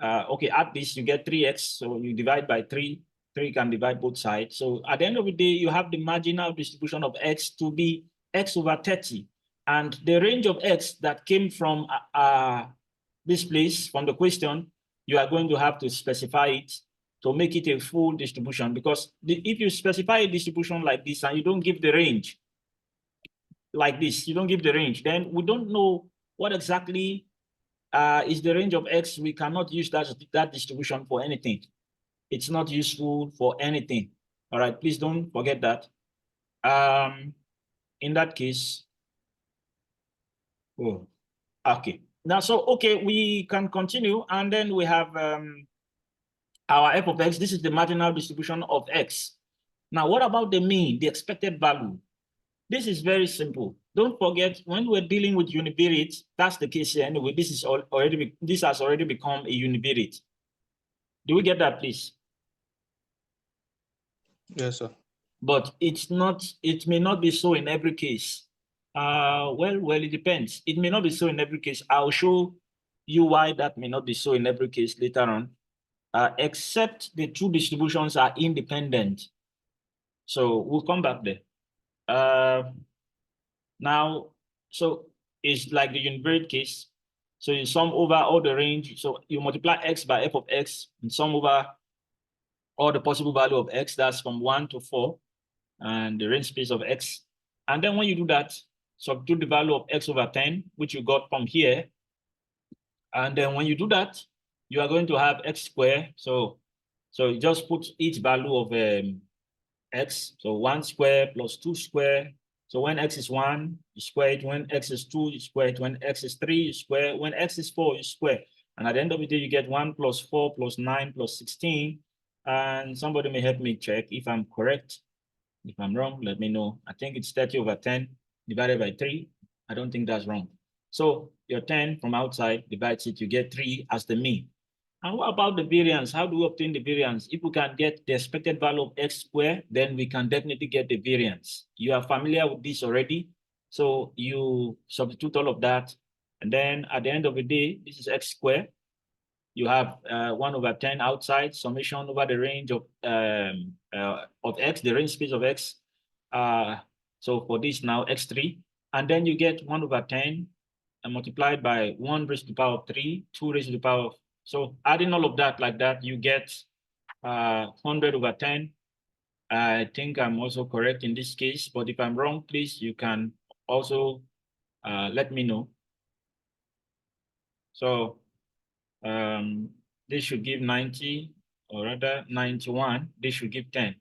okay, add this, you get 3x. So you divide by 3. 3 can divide both sides. So at the end of the day, you have the marginal distribution of x to be x over 30. And the range of x that came from this place, from the question, you are going to have to specify it to make it a full distribution. Because if you specify a distribution like this and you don't give the range like this, you don't give the range, then we don't know what exactly is the range of x. We cannot use that distribution for anything. It's not useful for anything. All right, please don't forget that. In that case, oh, okay. Now, so, okay, we can continue, and then we have our f of x. This is the marginal distribution of x. Now, what about the mean, the expected value? This is very simple. Don't forget, when we're dealing with univariate, that's the case here anyway. This has already become a univariate. Do we get that, please?
Yes, sir.
But it's not, it may not be so in every case. Well, it depends. It may not be so in every case. I'll show you why that may not be so in every case later on, except the two distributions are independent. So we'll come back there. Now, so it's like the univariate case. So you sum over all the range. So you multiply x by f of x and sum over all the possible value of x. That's from 1 to 4 and the range space of x. And then when you do that, substitute the value of x over 10, which you got from here. And then when you do that, you are going to have x squared. So you just put each value of x. So 1 square plus 2 square. So when x is 1, you square it. When x is 2, you square it. When x is 3, you square. When x is 4, you square. And at the end of the day, you get 1 plus 4 plus 9 plus 16. And somebody may help me check if I'm correct. If I'm wrong, let me know. I think it's 30 over 10 divided by 3. I don't think that's wrong. So your 10 from outside divides it, you get 3 as the mean. And what about the variance? How do we obtain the variance? If we can get the expected value of x squared, then we can definitely get the variance. You are familiar with this already. So you substitute all of that. And then at the end of the day, this is x squared. You have 1 over 10 outside, summation over the range of x, the range space of x. So for this now, x3. And then you get 1 over 10 and multiplied by 1 raised to the power of 3, 2 raised to the power of. So adding all of that like that, you get 100 over 10. I think I'm also correct in this case, but if I'm wrong, please, you can also let me know. So this should give 90, or rather 91. This should give 10.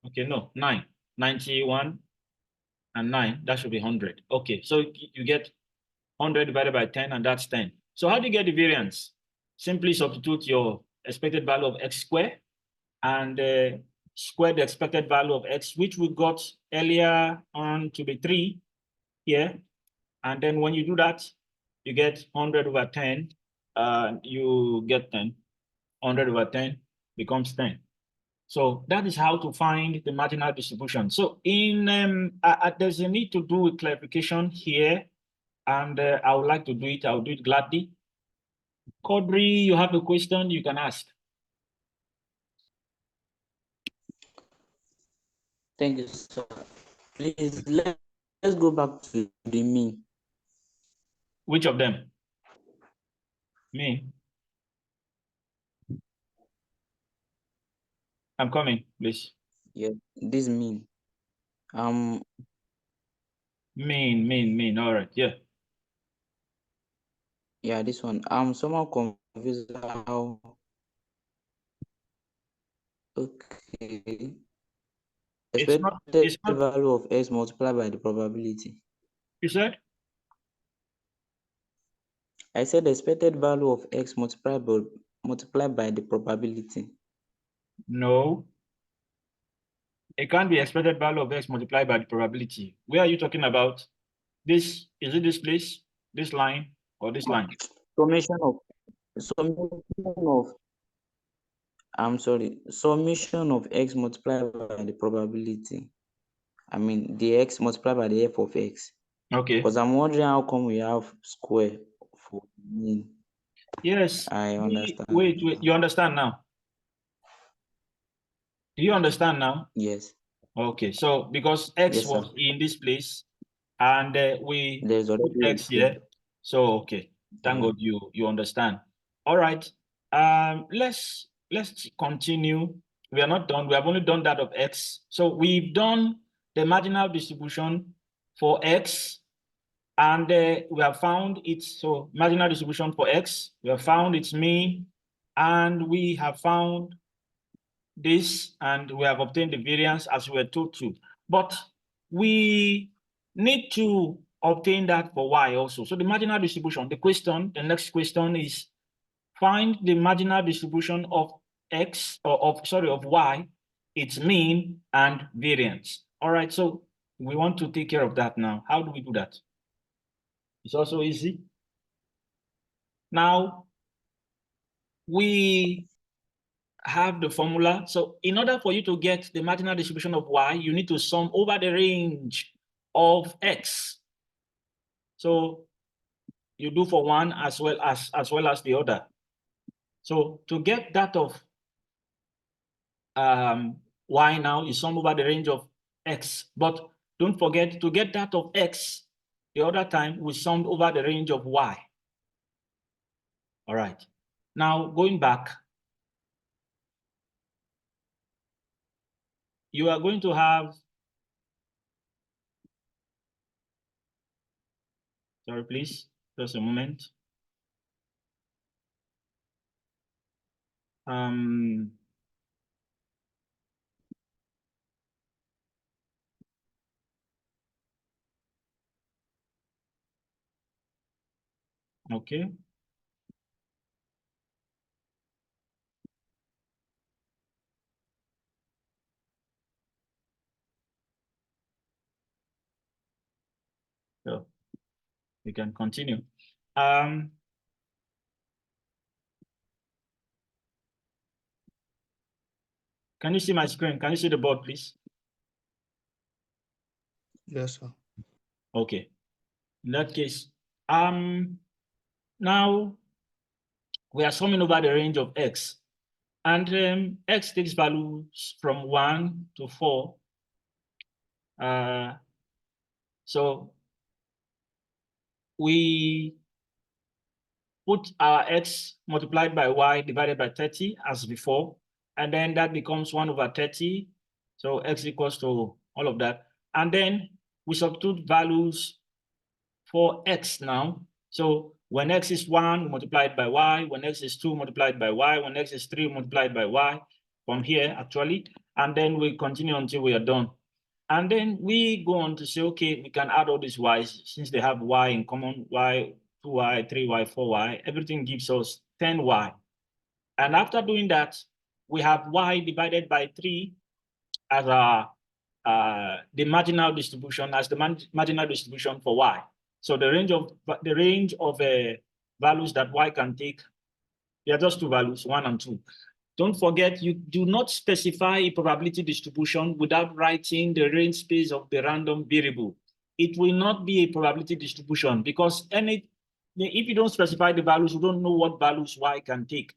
Okay, no, 9. 91 and 9, that should be 100. Okay, so you get 100 divided by 10, and that's 10. So how do you get the variance? Simply substitute your expected value of x squared and square the expected value of x, which we got earlier on to be 3 here. And then when you do that, you get 100 over 10. You get 10. 100 over 10 becomes 10. So that is how to find the marginal distribution. So in there's a need to do a clarification here, and I would like to do it. I'll do it gladly. Kodri, you have a question you can ask.
Thank you, sir. Please, let's go back to the mean.
Which of them? Me. I'm coming, please.
Yeah, this mean.
Mean. All right, yeah.
Yeah, this one. Someone confused how. Okay.
It's not.
Expected value of x multiplied by the probability.
You said?
I said the expected value of x multiplied by the probability.
No. It can't be expected value of x multiplied by the probability. Where are you talking about? This, is it this place, this line, or this line?
Summation of summation of x multiplied by the probability. I mean the x multiplied by the f of x.
Okay.
Because I'm wondering how come we have square for mean.
Yes.
I understand.
Wait, you understand now? Do you understand now?
Yes.
Okay, so because x
Yes,
was
sir.
in this place and we
There's
put
already
x here, so okay, thank
yeah.
God you understand. All right, let's continue. We are not done. We have only done that of x. So we've done the marginal distribution for x, and we have found its so marginal distribution for x. We have found its mean, and we have found this, and we have obtained the variance as we were told to. But we need to obtain that for y also. So the marginal distribution, the next question is find the marginal distribution of x, or of y, its mean and variance. All right, so we want to take care of that now. How do we do that? It's also easy. Now, we have the formula. So in order for you to get the marginal distribution of y, you need to sum over the range of x. So you do for one as well as the other. So to get that of y now, you sum over the range of x. But don't forget, to get that of x, the other time we summed over the range of y. All right. Now going back, you are going to have, sorry, please, just a moment. Okay. So we can continue. Can you see my screen? Can you see the board, please?
Yes, sir.
Okay. In that case, now we are summing over the range of x, and x takes values from 1 to 4. So we put our x multiplied by y divided by 30 as before, and then that becomes 1 over 30. So x equals to all of that. And then we substitute values for x now. So when x is 1, multiplied by y. When x is 2, multiplied by y. When x is 3, multiplied by y. From here, actually. And then we continue until we are done. And then we go on to say, okay, we can add all these y's since they have y in common, y, 2y, 3y, 4y. Everything gives us 10y. And after doing that, we have y divided by 3 as the marginal distribution, as the marginal distribution for y. So the range of values that y can take, they are just two values, 1 and 2. Don't forget, you do not specify a probability distribution without writing the range space of the random variable. It will not be a probability distribution because if you don't specify the values, you don't know what values y can take.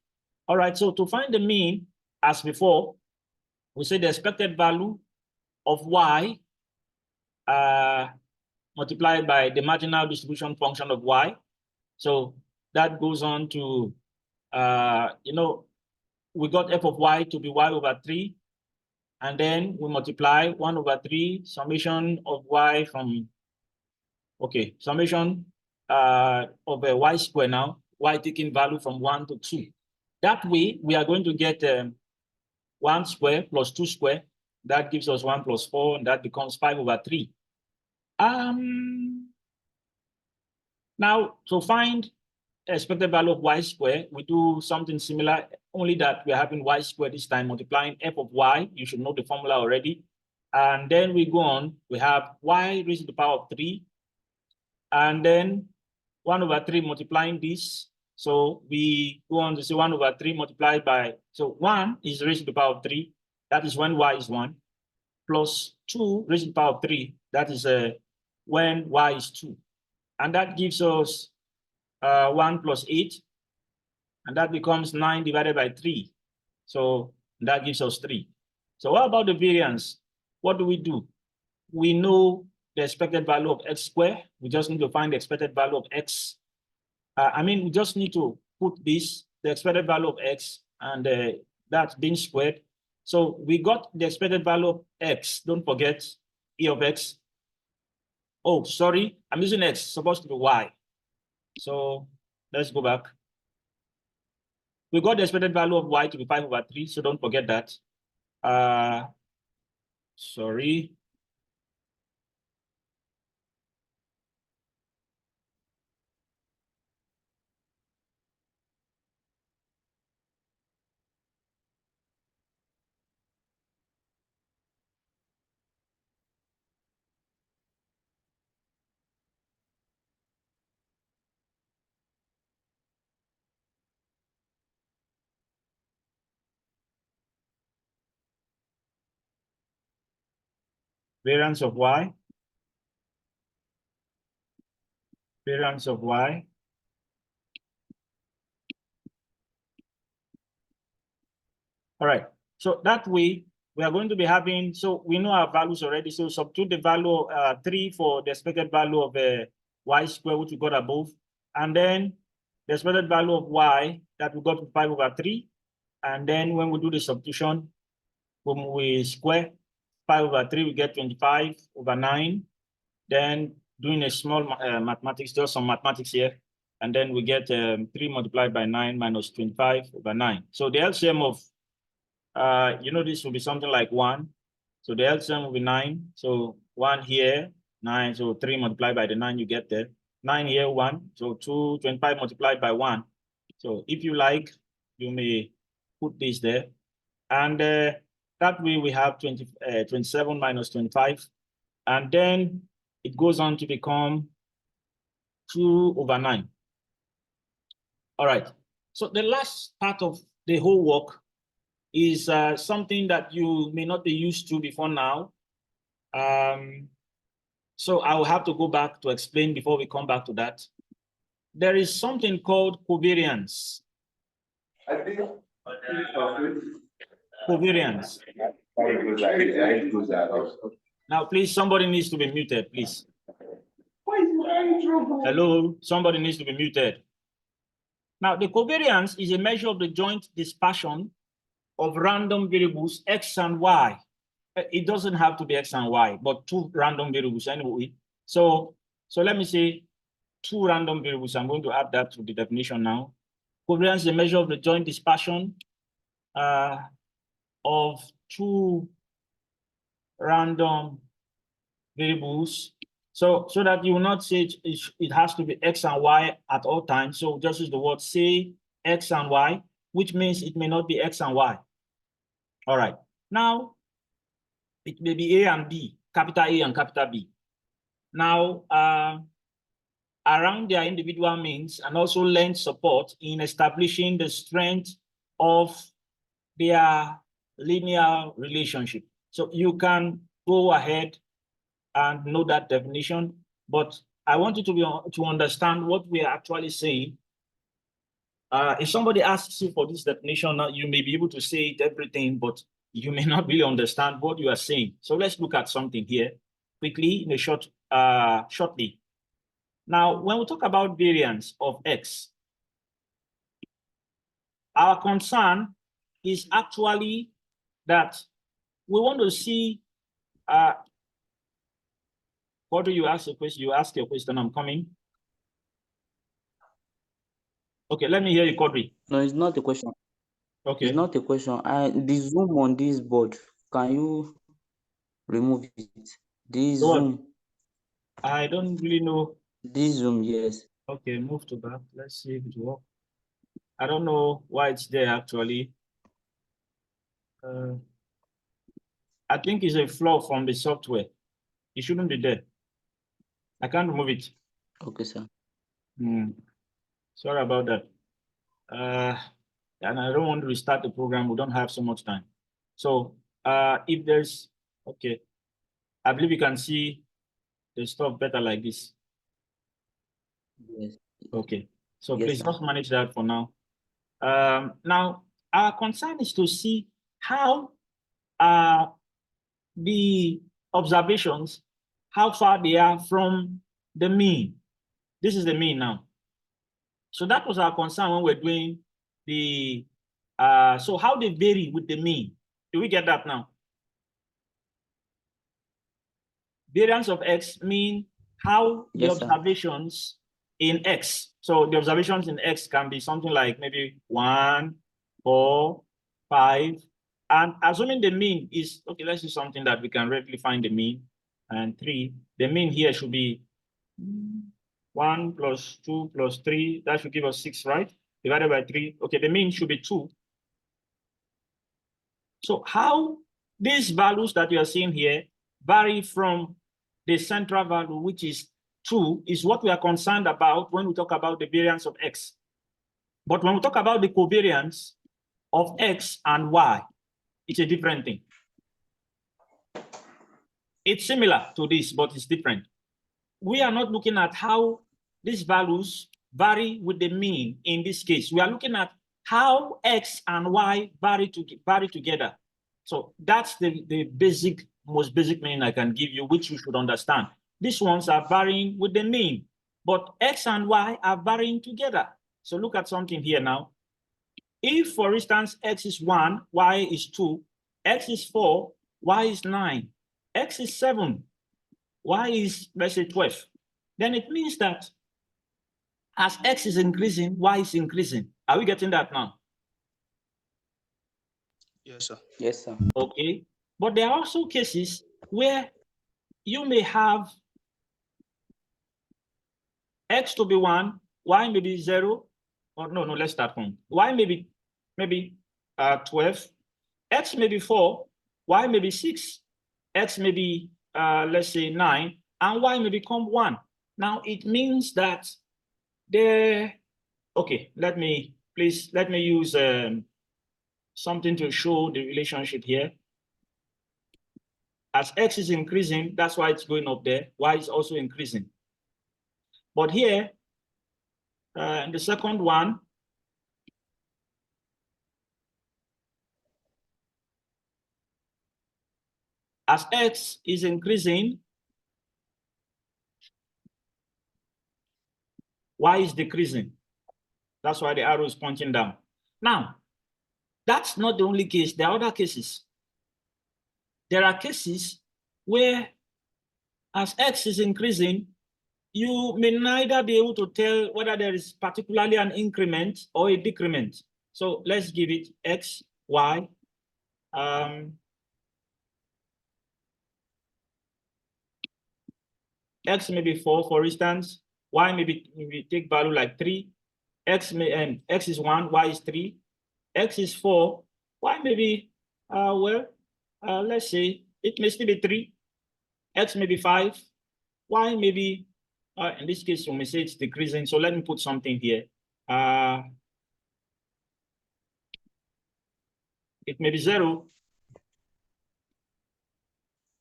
All right, so to find the mean, as before, we say the expected value of y multiplied by the marginal distribution function of y. So that goes on to, we got f of y to be y over 3. And then we multiply 1 over 3 summation of y from, okay, summation of a y square now, y taking value from 1 to 2. That way, we are going to get 1 square plus 2 square. That gives us 1 plus 4, and that becomes 5 over 3. Now, to find expected value of y square, we do something similar, only that we're having y square this time, multiplying f of y. You should know the formula already. And then we go on, we have y raised to the power of 3. And then 1 over 3 multiplying this. So we go on to say 1 over 3 multiplied by, so 1 is raised to the power of 3. That is when y is 1. Plus 2 raised to the power of 3. That is when y is 2. And that gives us 1 plus 8. And that becomes 9 divided by 3. So that gives us 3. So what about the variance? What do? We know the expected value of x squared. We just need to find the expected value of x. We just need to put this, the expected value of x, and that's being squared. So we got the expected value of x. Don't forget e of x. Oh, sorry, I'm using x, supposed to be y. So let's go back. We got the expected value of y to be 5 over 3, so don't forget that. Sorry. Variance of y. Variance of y. All right. So that way, we are going to be having, so we know our values already. So substitute the value of 3 for the expected value of y square, which we got above. And then the expected value of y that we got to 5 over 3. And then when we do the substitution, when we square 5 over 3, we get 25 over 9. Then doing a small mathematics, just some mathematics here. And then we get 3 multiplied by 9 minus 25 over 9. So the LCM of, this will be something like 1. So the LCM will be 9. So 1 here, 9. So 3 multiplied by the 9, you get there. 9 here, 1. So 225 multiplied by 1. So if you like, you may put this there. And that way we have 27 minus 25. And then it goes on to become 2 over 9. All right. So the last part of the whole work is something that you may not be used to before now. So I will have to go back to explain before we come back to that. There is something called covariance. Covariance. Now, please, somebody needs to be muted, please. Hello, somebody needs to be muted. Now, the covariance is a measure of the joint dispersion of random variables X and Y. It doesn't have to be X and Y, but two random variables anyway. So let me say two random variables. I'm going to add that to the definition now. Covariance is a measure of the joint dispersion of two random variables. So that you will not say it has to be X and Y at all times. So just use the word say X and Y, which means it may not be X and Y. All right. Now, it may be A and B, capital A and capital B. Now, around their individual means and also lend support in establishing the strength of their linear relationship. So you can go ahead and know that definition, but I want you to understand what we are actually saying. If somebody asks you for this definition, you may be able to say it everything, but you may not really understand what you are saying. So let's look at something here quickly in a shortly. Now, when we talk about variance of X, our concern is actually that we want to see, what do you ask a question? You ask your question, I'm coming. Okay, let me hear you, Kodri.
No, it's not a question.
Okay.
It's not a question. The zoom on this board, can you remove it? This
What?
zoom.
I don't really know.
This zoom, yes.
Okay, move to back. Let's see if it works. I don't know why it's there actually. I think it's a flaw from the software. It shouldn't be there. I can't remove it.
Okay, sir.
Sorry about that. And I don't want to restart the program. We don't have so much time. So if there's, okay, I believe you can see the stuff better like this.
Yes.
Okay, so
Yes,
please
sir.
just manage that for now. Now, our concern is to see how the observations, how far they are from the mean. This is the mean now. So that was our concern when we're doing the, so how they vary with the mean. Do we get that now? Variance of X mean how the
Yes, sir.
observations in X. So the observations in X can be something like maybe 1, 4, 5. And assuming the mean is, okay, let's do something that we can readily find the mean. And 3, the mean here should be 1 plus 2 plus 3. That should give us 6, right? Divided by 3. Okay, the mean should be 2. So how these values that you are seeing here vary from the central value, which is 2, is what we are concerned about when we talk about the variance of X. But when we talk about the covariance of X and Y, it's a different thing. It's similar to this, but it's different. We are not looking at how these values vary with the mean in this case. We are looking at how X and Y vary together. So that's the most basic meaning I can give you, which you should understand. These ones are varying with the mean, but X and Y are varying together. So look at something here now. If, for instance, X is 1, Y is 2, X is 4, Y is 9, X is 7, Y is, let's say, 12, then it means that as X is increasing, Y is increasing. Are we getting that now?
Yes, sir.
Yes, sir.
Okay. But there are also cases where you may have X to be 1, Y may be 0, or no, let's start from Y may be 12, X may be 4, Y may be 6, X may be, let's say 9, and Y may become 1. Now it means that okay, let me use something to show the relationship here. As X is increasing, that's why it's going up there. Y is also increasing. But here, in the second one, as X is increasing, Y is decreasing. That's why the arrow is pointing down. Now, that's not the only case. There are other cases. There are cases where as X is increasing, you may neither be able to tell whether there is particularly an increment or a decrement. So let's give it X, Y. X may be 4, for instance. Y may be, we take value like 3. X is 1, Y is 3. X is 4. Y may be, let's say it may still be 3. X may be 5. Y may be, in this case, we may say it's decreasing. So let me put something here. It may be 0.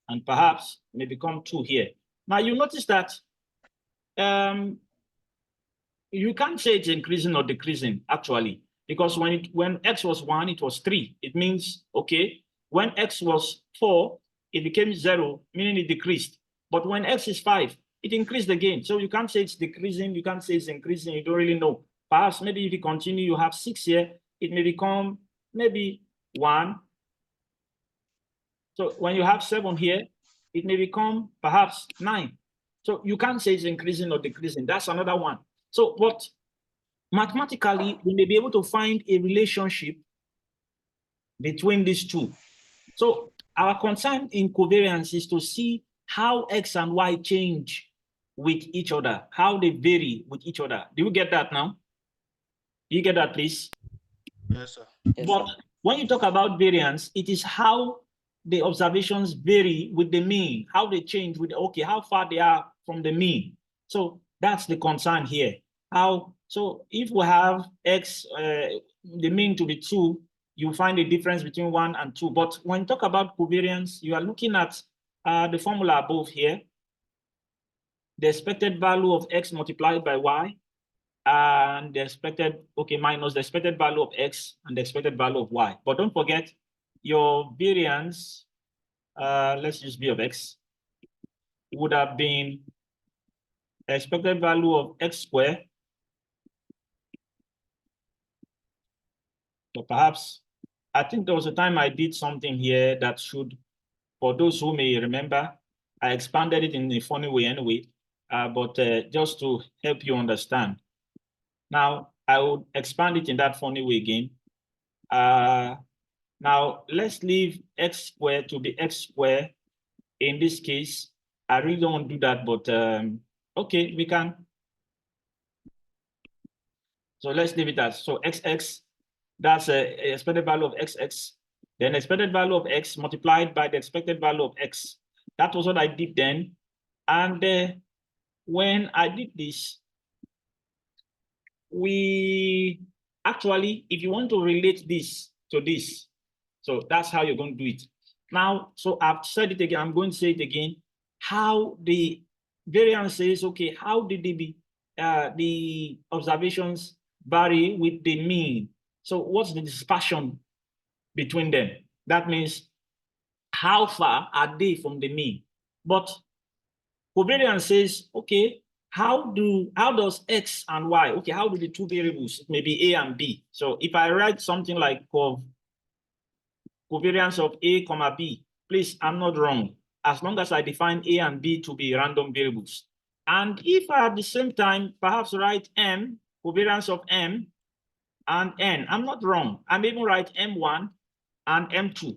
And perhaps may become 2 here. Now you notice that you can't say it's increasing or decreasing actually, because when X was 1, it was 3. It means, okay, when X was 4, it became 0, meaning it decreased. But when X is 5, it increased again. So you can't say it's decreasing, you can't say it's increasing, you don't really know. Perhaps maybe if you continue, you have 6 here, it may become maybe 1. So when you have 7 here, it may become perhaps 9. So you can't say it's increasing or decreasing. That's another one. So, but mathematically, we may be able to find a relationship between these two. So our concern in covariance is to see how X and Y change with each other, how they vary with each other. Do you get that now? Do you get that, please?
Yes, sir.
Yes,
But
sir.
when you talk about variance, it is how the observations vary with the mean, how they change with, okay, how far they are from the mean. So that's the concern here. So if we have X, the mean to be 2, you find a difference between 1 and 2. But when you talk about covariance, you are looking at the formula above here, the expected value of X multiplied by Y, and the expected, okay, minus the expected value of X and the expected value of Y. But don't forget your variance, let's use B of X, would have been expected value of X squared. So perhaps, I think there was a time I did something here that should, for those who may remember, I expanded it in a funny way anyway, but just to help you understand. Now, I would expand it in that funny way again. Now, let's leave X squared to be X squared. In this case, I really don't want to do that, but okay, we can. So let's leave it as, so XX, that's a expected value of XX, then expected value of X multiplied by the expected value of X. That was what I did then. And when I did this, we actually, if you want to relate this to this, so that's how you're going to do it. Now, so I've said it again, I'm going to say it again, how the variance says, okay, how did the observations vary with the mean? So what's the dispersion between them? That means how far are they from the mean? But covariance says, okay, how does X and Y, okay, how do the two variables, it may be A and B. So if I write something like covariance of A, comma B, please, I'm not wrong, as long as I define A and B to be random variables. And if I at the same time perhaps write M, covariance of M and N, I'm not wrong. I'm even write M1 and M2.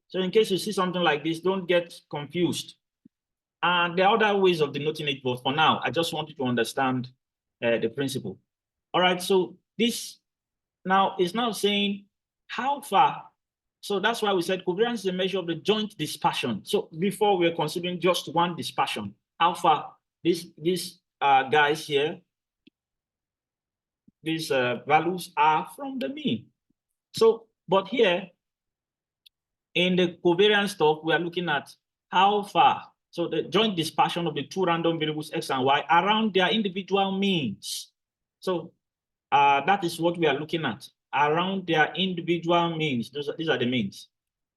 So in case you see something like this, don't get confused. And there are other ways of denoting it, but for now, I just want you to understand the principle. All right, so this now is now saying how far. So that's why we said covariance is a measure of the joint dispersion. So before we were considering just one dispersion, how far these guys here, these values are from the mean. So, but here in the covariance stuff, we are looking at how far. So the joint dispersion of the two random variables x and y around their individual means. So that is what we are looking at, around their individual means. These are the means.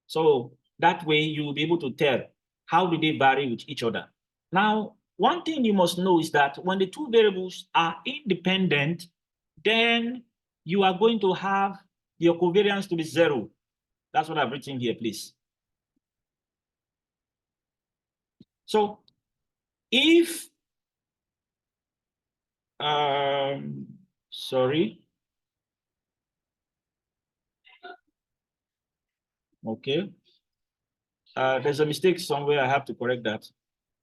So that way you will be able to tell how do they vary with each other. Now, one thing you must know is that when the two variables are independent, then you are going to have your covariance to be 0. That's what I've written here, please. So if, sorry. Okay. There's a mistake somewhere. I have to correct that.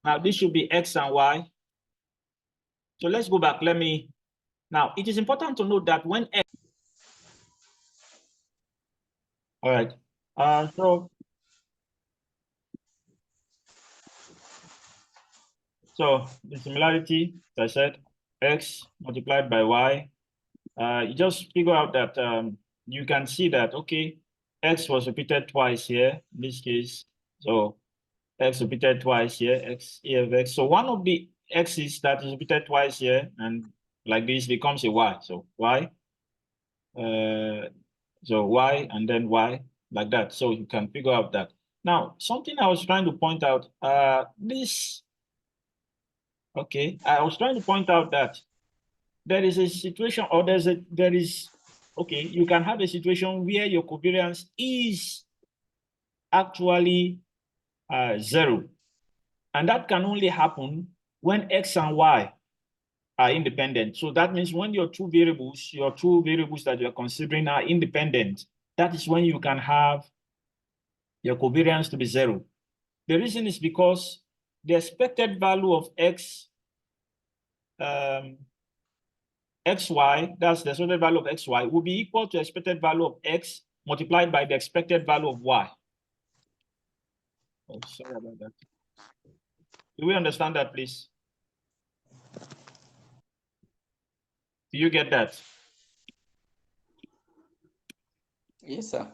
Now, this should be x and y. So let's go back. Now, it is important to note that when x, all right. So the similarity, as I said, x multiplied by y, you just figure out that you can see that, okay, x was repeated twice here, in this case. So x repeated twice here, x, e of x. So one of the x's that is repeated twice here, and like this becomes a y. So y, so y and then y, like that. So you can figure out that. Now, something I was trying to point out, okay, I was trying to point out that there is a situation, or okay, you can have a situation where your covariance is actually 0. And that can only happen when x and y are independent. So that means when your two variables that you're considering are independent, that is when you can have your covariance to be 0. The reason is because the expected value of x, xy, that's the expected value of xy, will be equal to expected value of x multiplied by the expected value of y. Oh, sorry about that. Do we understand that, please? Do you get that?
Yes, sir.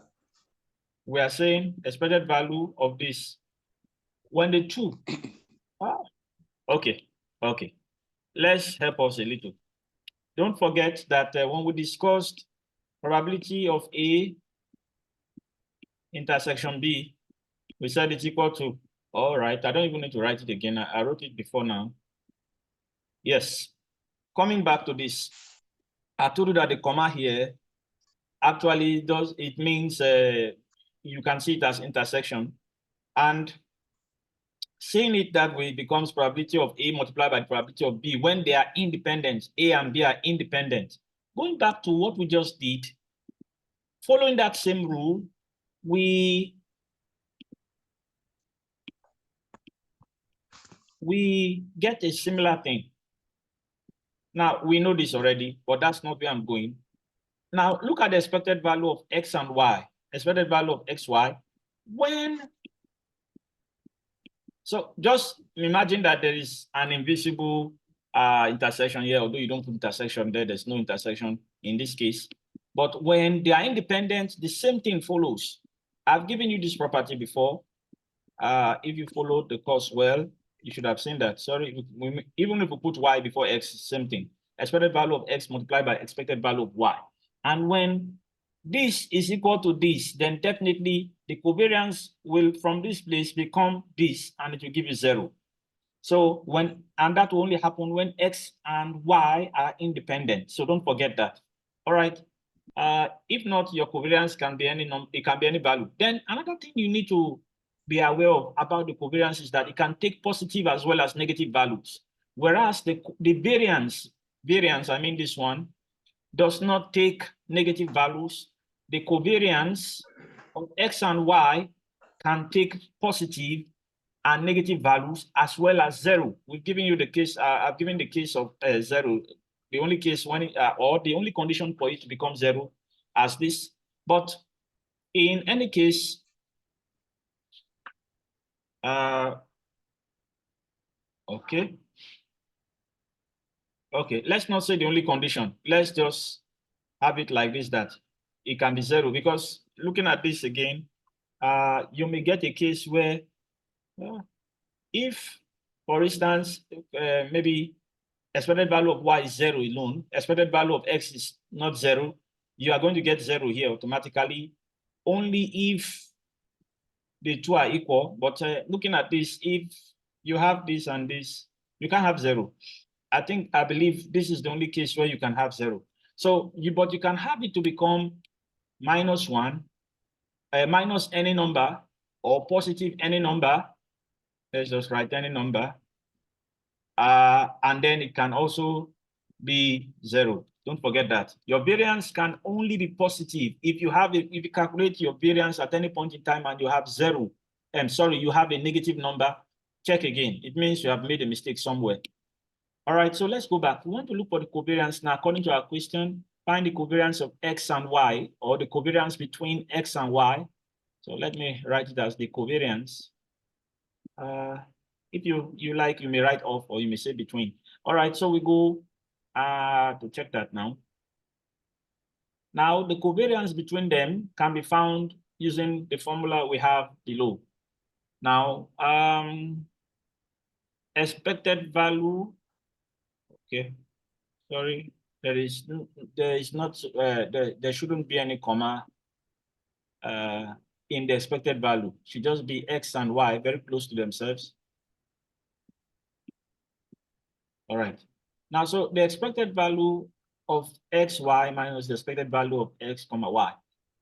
We are saying expected value of this when the two. Okay. Let's help us a little. Don't forget that when we discussed probability of A intersection B, we said it's equal to, all right, I don't even need to write it again. I wrote it before now. Yes. Coming back to this, I told you that the comma here actually means you can see it as intersection. And seeing it that way becomes probability of A multiplied by the probability of B when they are independent. A and B are independent. Going back to what we just did, following that same rule, we get a similar thing. Now, we know this already, but that's not where I'm going. Now, look at the expected value of x and y, expected value of xy. So just imagine that there is an invisible intersection here, although you don't put intersection there, there's no intersection in this case. But when they are independent, the same thing follows. I've given you this property before. If you followed the course well, you should have seen that. Sorry, even if we put y before x, same thing. Expected value of x multiplied by expected value of y. And when this is equal to this, then definitely the covariance will from this place become this, and it will give you 0. So and that will only happen when x and y are independent. So don't forget that. All right. If not, your covariance can be it can be any value. Then another thing you need to be aware of about the covariance is that it can take positive as well as negative values. Whereas the variance, I mean this one, does not take negative values. The covariance of x and y can take positive and negative values as well as 0. We've given you the case, I've given the case of 0, the only case when it, or the only condition for it to become 0 as this. But in any case, okay. Okay, let's not say the only condition. Let's just have it like this, that it can be 0, because looking at this again, you may get a case where if, for instance, maybe expected value of y is 0 alone, expected value of x is not 0, you are going to get 0 here automatically, only if the two are equal. But looking at this, if you have this and this, you can't have 0. I believe this is the only case where you can have 0. So but you can have it to become -1, minus any number, or positive any number. Let's just write any number. And then it can also be 0. Don't forget that. Your variance can only be positive if you calculate your variance at any point in time and you have 0. You have a negative number. Check again. It means you have made a mistake somewhere. All right, so let's go back. We want to look for the covariance now. According to our question, find the covariance of x and y, or the covariance between x and y. So let me write it as the covariance. If you like, you may write off, or you may say between. All right, so we go to check that now. Now, the covariance between them can be found using the formula we have below. Now, expected value. Okay, sorry, there shouldn't be any comma in the expected value. It should just be x and y very close to themselves. All right. Now, so the expected value of xy minus the expected value of x comma y.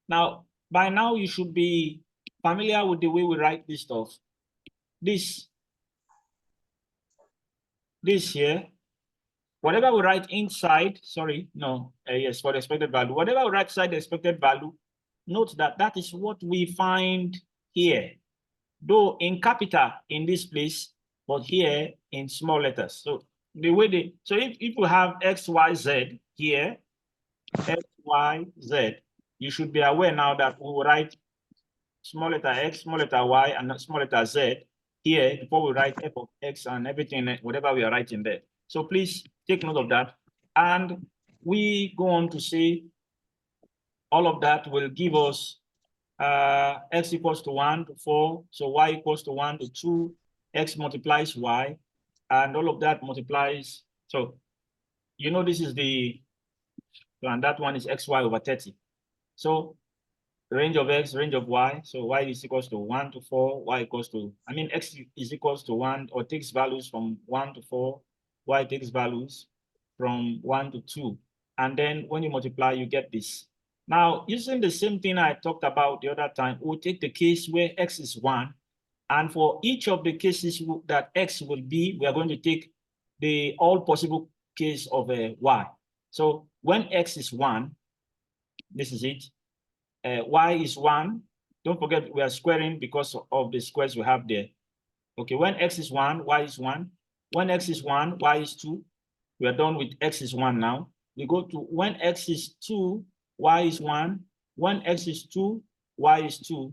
Now, by now you should be familiar with the way we write this stuff. This here, whatever we write inside, yes, for the expected value, whatever we write inside the expected value, note that that is what we find here, though in capital in this place, but here in small letters. So the way if you have x, y, z here, x, y, z, you should be aware now that we will write small letter x, small letter y, and small letter z here before we write f of x and everything, whatever we are writing there. So please take note of that. And we go on to say all of that will give us x equals to 1 to 4. So y equals to 1 to 2. X multiplies y. And all of that multiplies. So, this is and that one is xy over 30. So range of x, range of y. So y is equals to 1 to 4, y equals to, x is equals to 1, or takes values from 1 to 4, y takes values from 1 to 2. And then when you multiply, you get this. Now, using the same thing I talked about the other time, we'll take the case where x is 1. And for each of the cases that x will be, we are going to take the all possible case of y. So when x is 1, this is it. Y is 1. Don't forget we are squaring because of the squares we have there. Okay, when x is 1, y is 1. When x is 1, y is 2. We are done with x is 1 now. We go to when x is 2, y is 1. When x is 2, y is 2.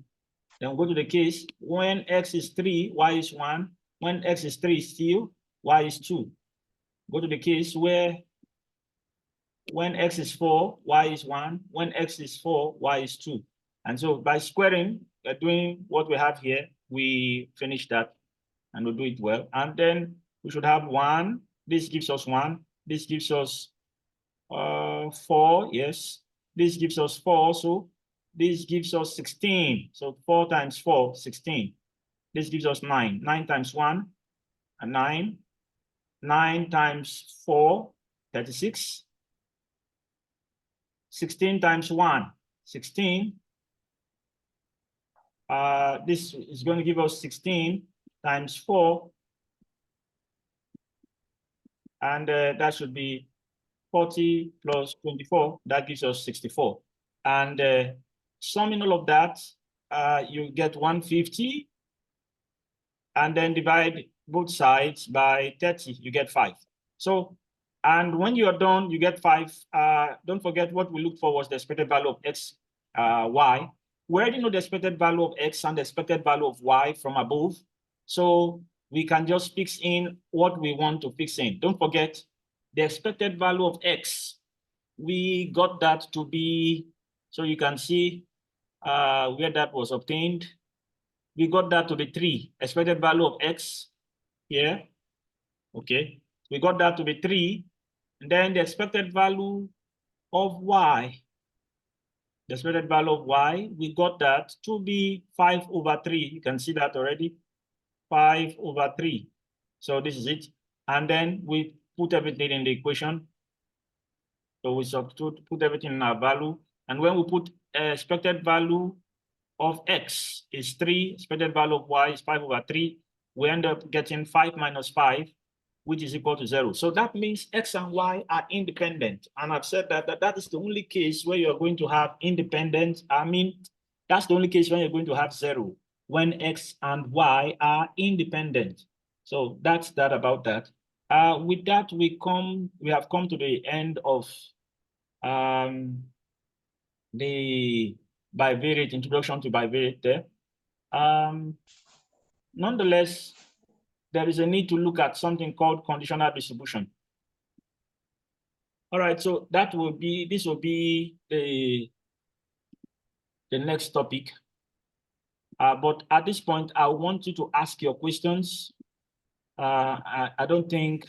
Then we go to the case when x is 3, y is 1. When x is 3 still, y is 2. Go to the case where when x is 4, y is 1. When x is 4, y is 2. And so by squaring, doing what we have here, we finish that and we'll do it well. And then we should have 1. This gives us 1. This gives us 4. Yes. This gives us 4 also. This gives us 16. So 4 times 4, 16. This gives us 9. 9 times 1, 9. 9 times 4, 36. 16 times 1, 16. This is going to give us 16 times 4. And that should be 40 plus 24. That gives us 64. And summing all of that, you get 150 and then divide both sides by 30, you get 5. So, and when you are done, you get 5. Don't forget what we looked for was the expected value of x, y. We already know the expected value of x and the expected value of y from above. So we can just fix in what we want to fix in. Don't forget the expected value of x. We got that to be, so you can see where that was obtained. We got that to be 3. Expected value of x here. Okay. We got that to be 3. And then the expected value of y. The expected value of y, we got that to be 5 over 3. You can see that already. 5 over 3. So this is it. And then we put everything in the equation. So we substitute, put everything in our value. And when we put expected value of x is 3, expected value of y is 5 over 3, we end up getting 5 minus 5, which is equal to 0. So that means x and y are independent. And I've said that is the only case where you're going to have independent. I mean, that's the only case when you're going to have 0, when x and y are independent. So that's that about that. With that, we have come to the end of the bivariate, introduction to bivariate there. Nonetheless, there is a need to look at something called conditional distribution. All right, so this will be the next topic. But at this point, I want you to ask your questions. I don't think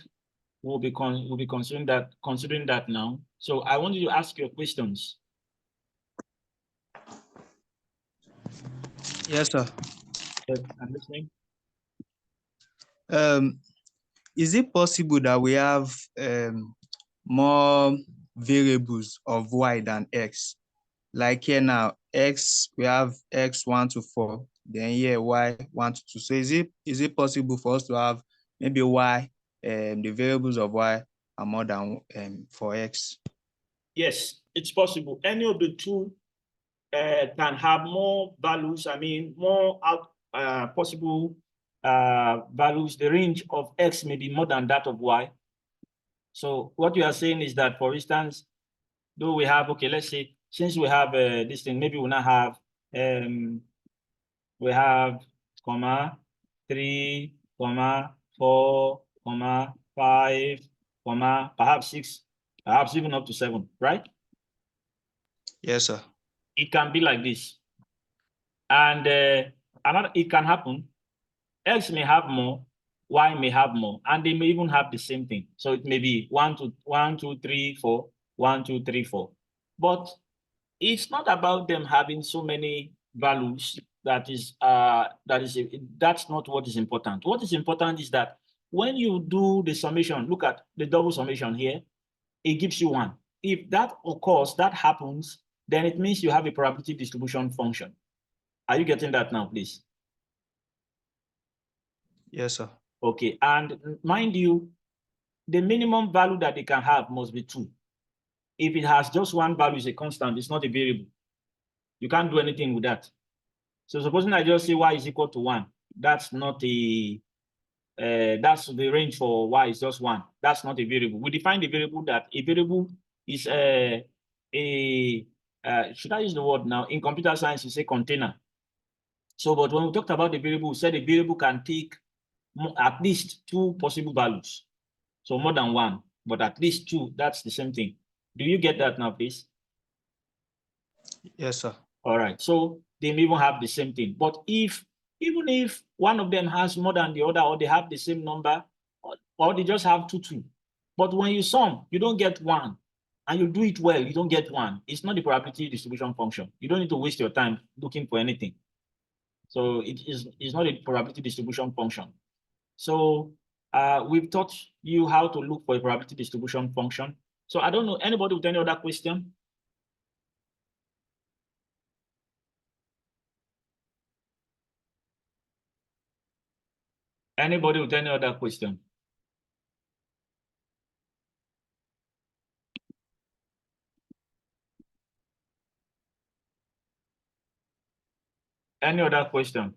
we'll be considering that now. So I want you to ask your questions.
Yes, sir.
Yes, I'm listening.
Is it possible that we have more variables of y than x? Like here now, x, we have x 1 to 4, then here y 1 to 2. So is it possible for us to have maybe y, the variables of y are more than for x?
Yes, it's possible. Any of the two can have more values. I mean, more possible values. The range of x may be more than that of y. So what you are saying is that, for instance, though we have, okay, let's say, since we have this thing, maybe we now have, we have, comma, 3, comma, 4, comma, 5, comma, perhaps 6, perhaps even up to 7, right?
Yes, sir.
It can be like this. And it can happen. X may have more, Y may have more, and they may even have the same thing. So it may be 1, 2, 3, 4, 1, 2, 3, 4. But it's not about them having so many values. That's not what is important. What is important is that when you do the summation, look at the double summation here, it gives you 1. If that occurs, that happens, then it means you have a probability distribution function. Are you getting that now, please?
Yes, sir.
Okay, and mind you, the minimum value that they can have must be 2. If it has just one value, it's a constant, it's not a variable. You can't do anything with that. So supposing I just say y is equal to 1, that's not that's the range for y is just 1. That's not a variable. We define the variable that a variable is should I use the word now? In computer science, you say container. So, but when we talked about the variable, we said a variable can take at least 2 possible values. So more than 1, but at least 2, that's the same thing. Do you get that now, please?
Yes, sir.
All right, so they may even have the same thing. But even if one of them has more than the other, or they have the same number, or they just have 2, but when you sum, you don't get 1, and you do it well, you don't get 1. It's not the probability distribution function. You don't need to waste your time looking for anything. So it's not a probability distribution function. So we've taught you how to look for a probability distribution function. So I don't know, anybody with any other question? Anybody with any other question? Any other question?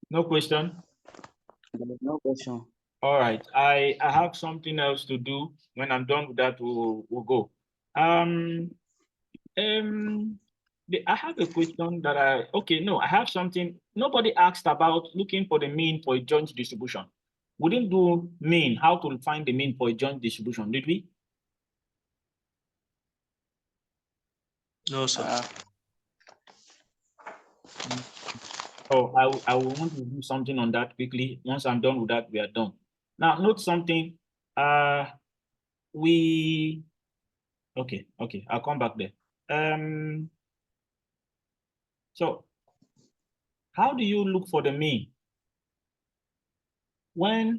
No question?
There is no question.
All right. I have something else to do. When I'm done with that, we'll go. I have a question that I have something. Nobody asked about looking for the mean for a joint distribution. We didn't do mean, how to find the mean for a joint distribution, did we?
No, sir.
Oh, I will want to do something on that quickly. Once I'm done with that, we are done. Now, note something. Okay, I'll come back there. So how do you look for the mean when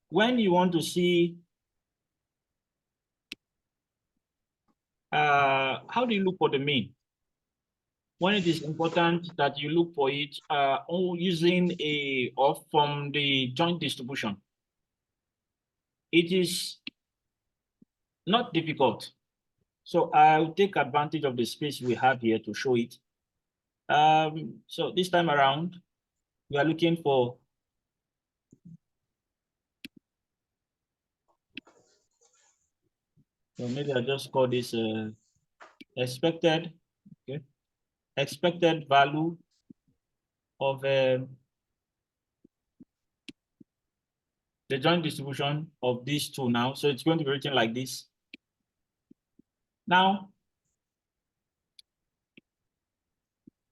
you want to see how do you look for the mean when it is important that you look for it using or from the joint distribution? It is not difficult. So I'll take advantage of the space we have here to show it. So this time around, we are looking for so maybe I just call this expected, okay, expected value of the joint distribution of these two now. So it's going to be written like this. Now,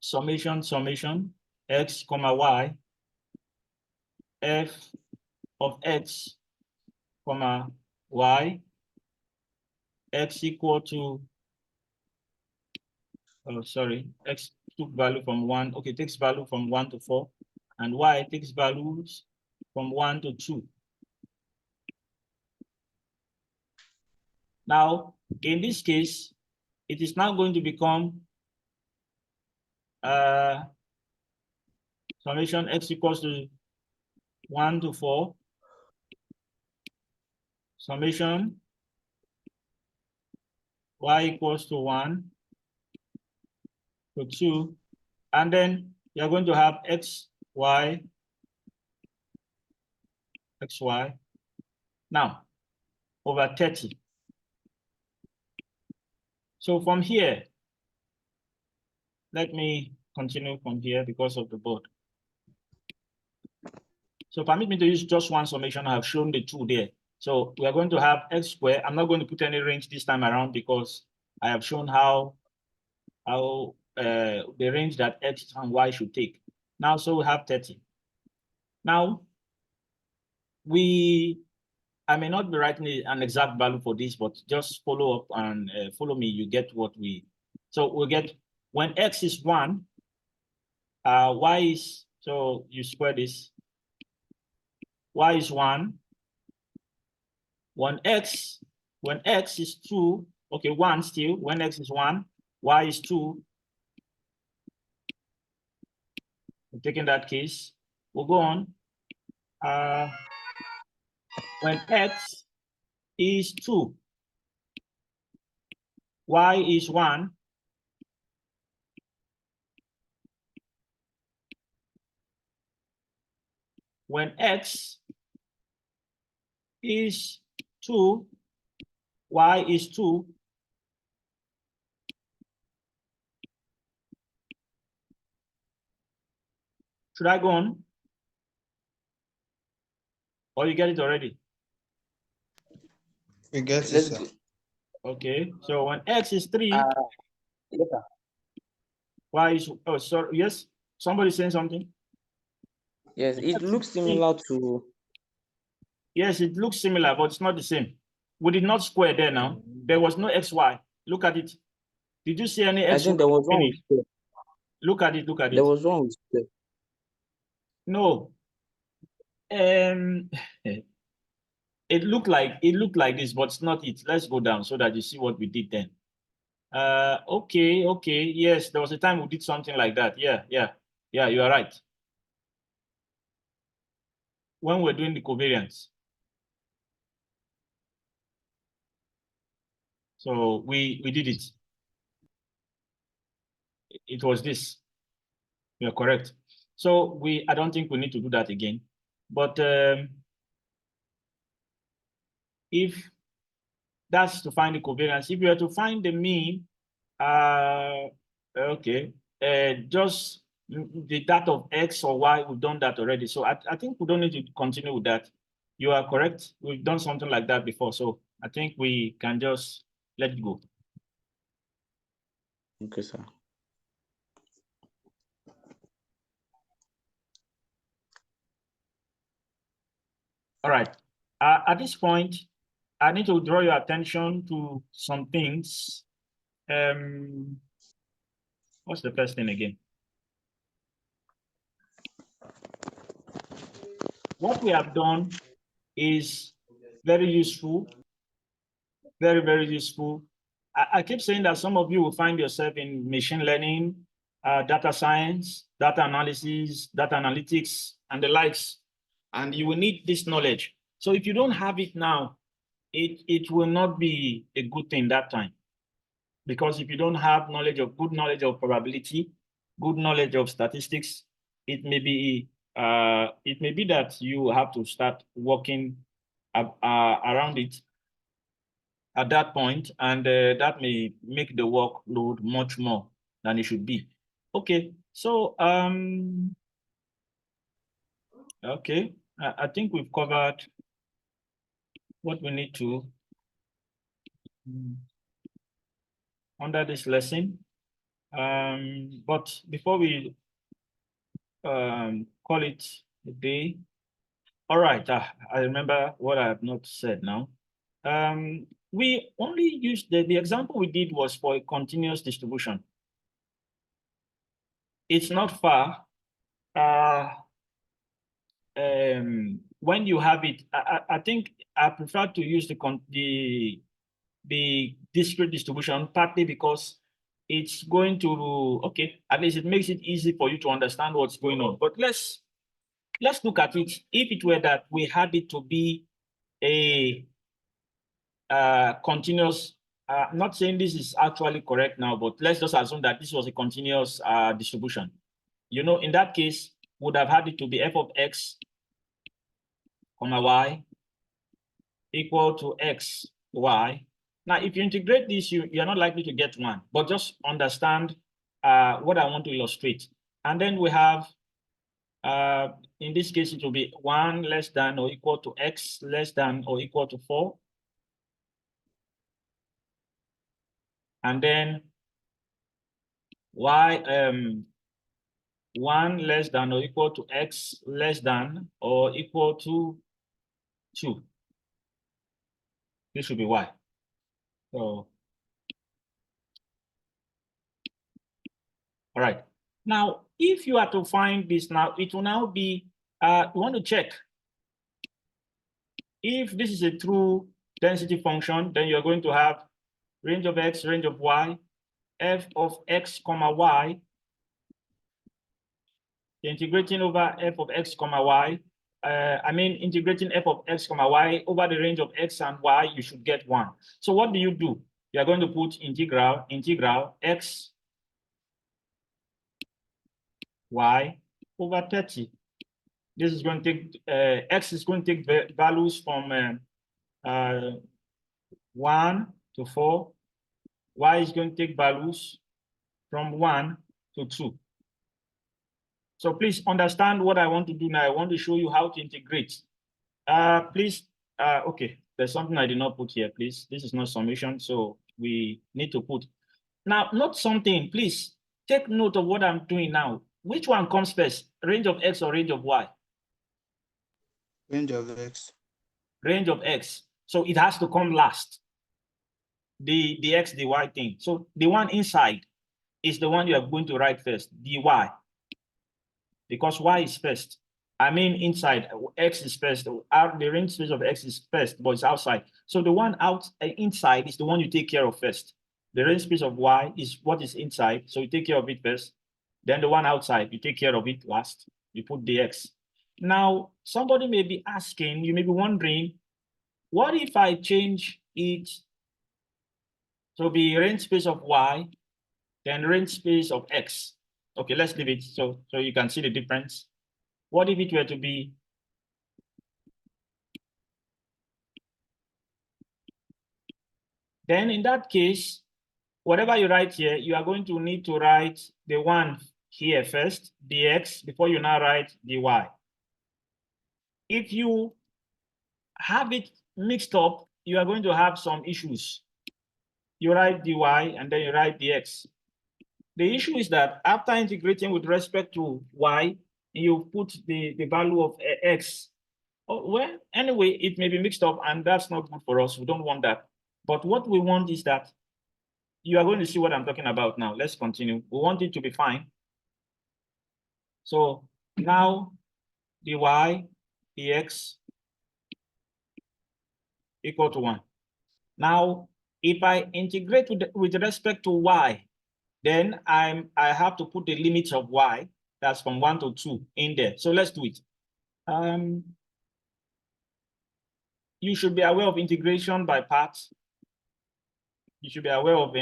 summation, x comma y, f of x comma y, x equal to, x took value from 1, okay, takes value from 1 to 4, and y takes values from 1 to 2. Now, in this case, it is now going to become summation x equals to 1 to 4, summation y equals to 1 to 2, and then you're going to have xy. Now, over 30. So from here, let me continue from here because of the board. So permit me to use just one summation. I have shown the two there. So we are going to have x squared. I'm not going to put any range this time around because I have shown how the range that x and y should take. Now, so we have 30. Now, I may not be writing an exact value for this, but just follow up and follow me. You get what so we'll get when x is 1, y is, so you square this, y is 1. When x is 2, okay, 1 still, when x is 1, y is 2. We're taking that case. We'll go on. When x is 2, y is 1. When x is 2, y is 2. Should I go on? Or you get it already?
We get it,
Let's
sir.
go.
Okay, so when x is 3,
Yes, sir.
y is, oh, sorry, yes? Somebody saying something?
Yes, it looks similar to.
Yes, it looks similar, but it's not the same. We did not square there now. There was no xy. Look at it. Did you see any
I
xy?
think there was one with square.
Look at it, look at
There
it.
was one with square.
No. It looked like this, but it's not it. Let's go down so that you see what we did then. Okay. Yes, there was a time we did something like that. Yeah, you are right. When we're doing the covariance. So we did it. It was this. You're correct. So I don't think we need to do that again. But if that's to find the covariance, if you are to find the mean, okay, just the data of X or Y, we've done that already. So I think we don't need to continue with that. You are correct. We've done something like that before. So I think we can just let it go.
Okay, sir.
All right. At this point, I need to draw your attention to some things. What's the first thing again? What we have done is very useful, very, very useful. I keep saying that some of you will find yourself in machine learning, data science, data analysis, data analytics, and the likes, and you will need this knowledge. So if you don't have it now, it will not be a good thing that time. Because if you don't have good knowledge of probability, good knowledge of statistics, it may be that you have to start working around it at that point, and that may make the workload much more than it should be. Okay, so okay, I think we've covered what we need to under this lesson. But before we call it a day, all right, I remember what I have not said now. We only used the example we did was for a continuous distribution. It's not far. When you have it, I think I prefer to use the discrete distribution, partly because it's going to, okay, at least it makes it easy for you to understand what's going on. But let's look at it. If it were that we had it to be a continuous, I'm not saying this is actually correct now, but let's just assume that this was a continuous distribution. You know, in that case, would have had it to be f of x, comma y equal to x, y. Now, if you integrate this, you're not likely to get 1, but just understand what I want to illustrate. And then we have, in this case, it will be 1 less than or equal to x less than or equal to 4. And then y, 1 less than or equal to x less than or equal to 2. This should be y. So, all right. Now, if you are to find this now, it will now be, you want to check if this is a true density function, then you're going to have range of x, range of y, f of x, comma y, integrating over f of x, comma y. Integrating f of x, comma y over the range of x and y, you should get 1. So what do? You're going to put integral x y over 30. This is going to take, x is going to take values from 1 to 4. Y is going to take values from 1 to 2. So please understand what I want to do now. I want to show you how to integrate. Please, okay, there's something I did not put here, please. This is not summation, so we need to put. Now, not something, please take note of what I'm doing now. Which one comes first, range of x or range of y?
Range of x.
Range of x. So it has to come last. The x, the y thing. So the one inside is the one you are going to write first, dy. Because y is first. I mean inside, x is first. The range space of x is first, but it's outside. So the one inside is the one you take care of first. The range space of y is what is inside, so you take care of it first. Then the one outside, you take care of it last. You put the x. Now, somebody may be asking, you may be wondering, what if I change it to be range space of y, then range space of x? Okay, let's leave it so you can see the difference. What if it were to be then in that case, whatever you write here, you are going to need to write the one here first, the x, before you now write the y. If you have it mixed up, you are going to have some issues. You write dy and then you write dx. The issue is that after integrating with respect to y, you put the value of x. Oh, well, anyway, it may be mixed up and that's not good for us. We don't want that. But what we want is that you are going to see what I'm talking about now. Let's continue. We want it to be fine. So now dy dx equal to 1. Now, if I integrate with respect to y, then I have to put the limits of y, that's from 1 to 2 in there. So let's do it. You should be aware of integration by parts. You should be aware of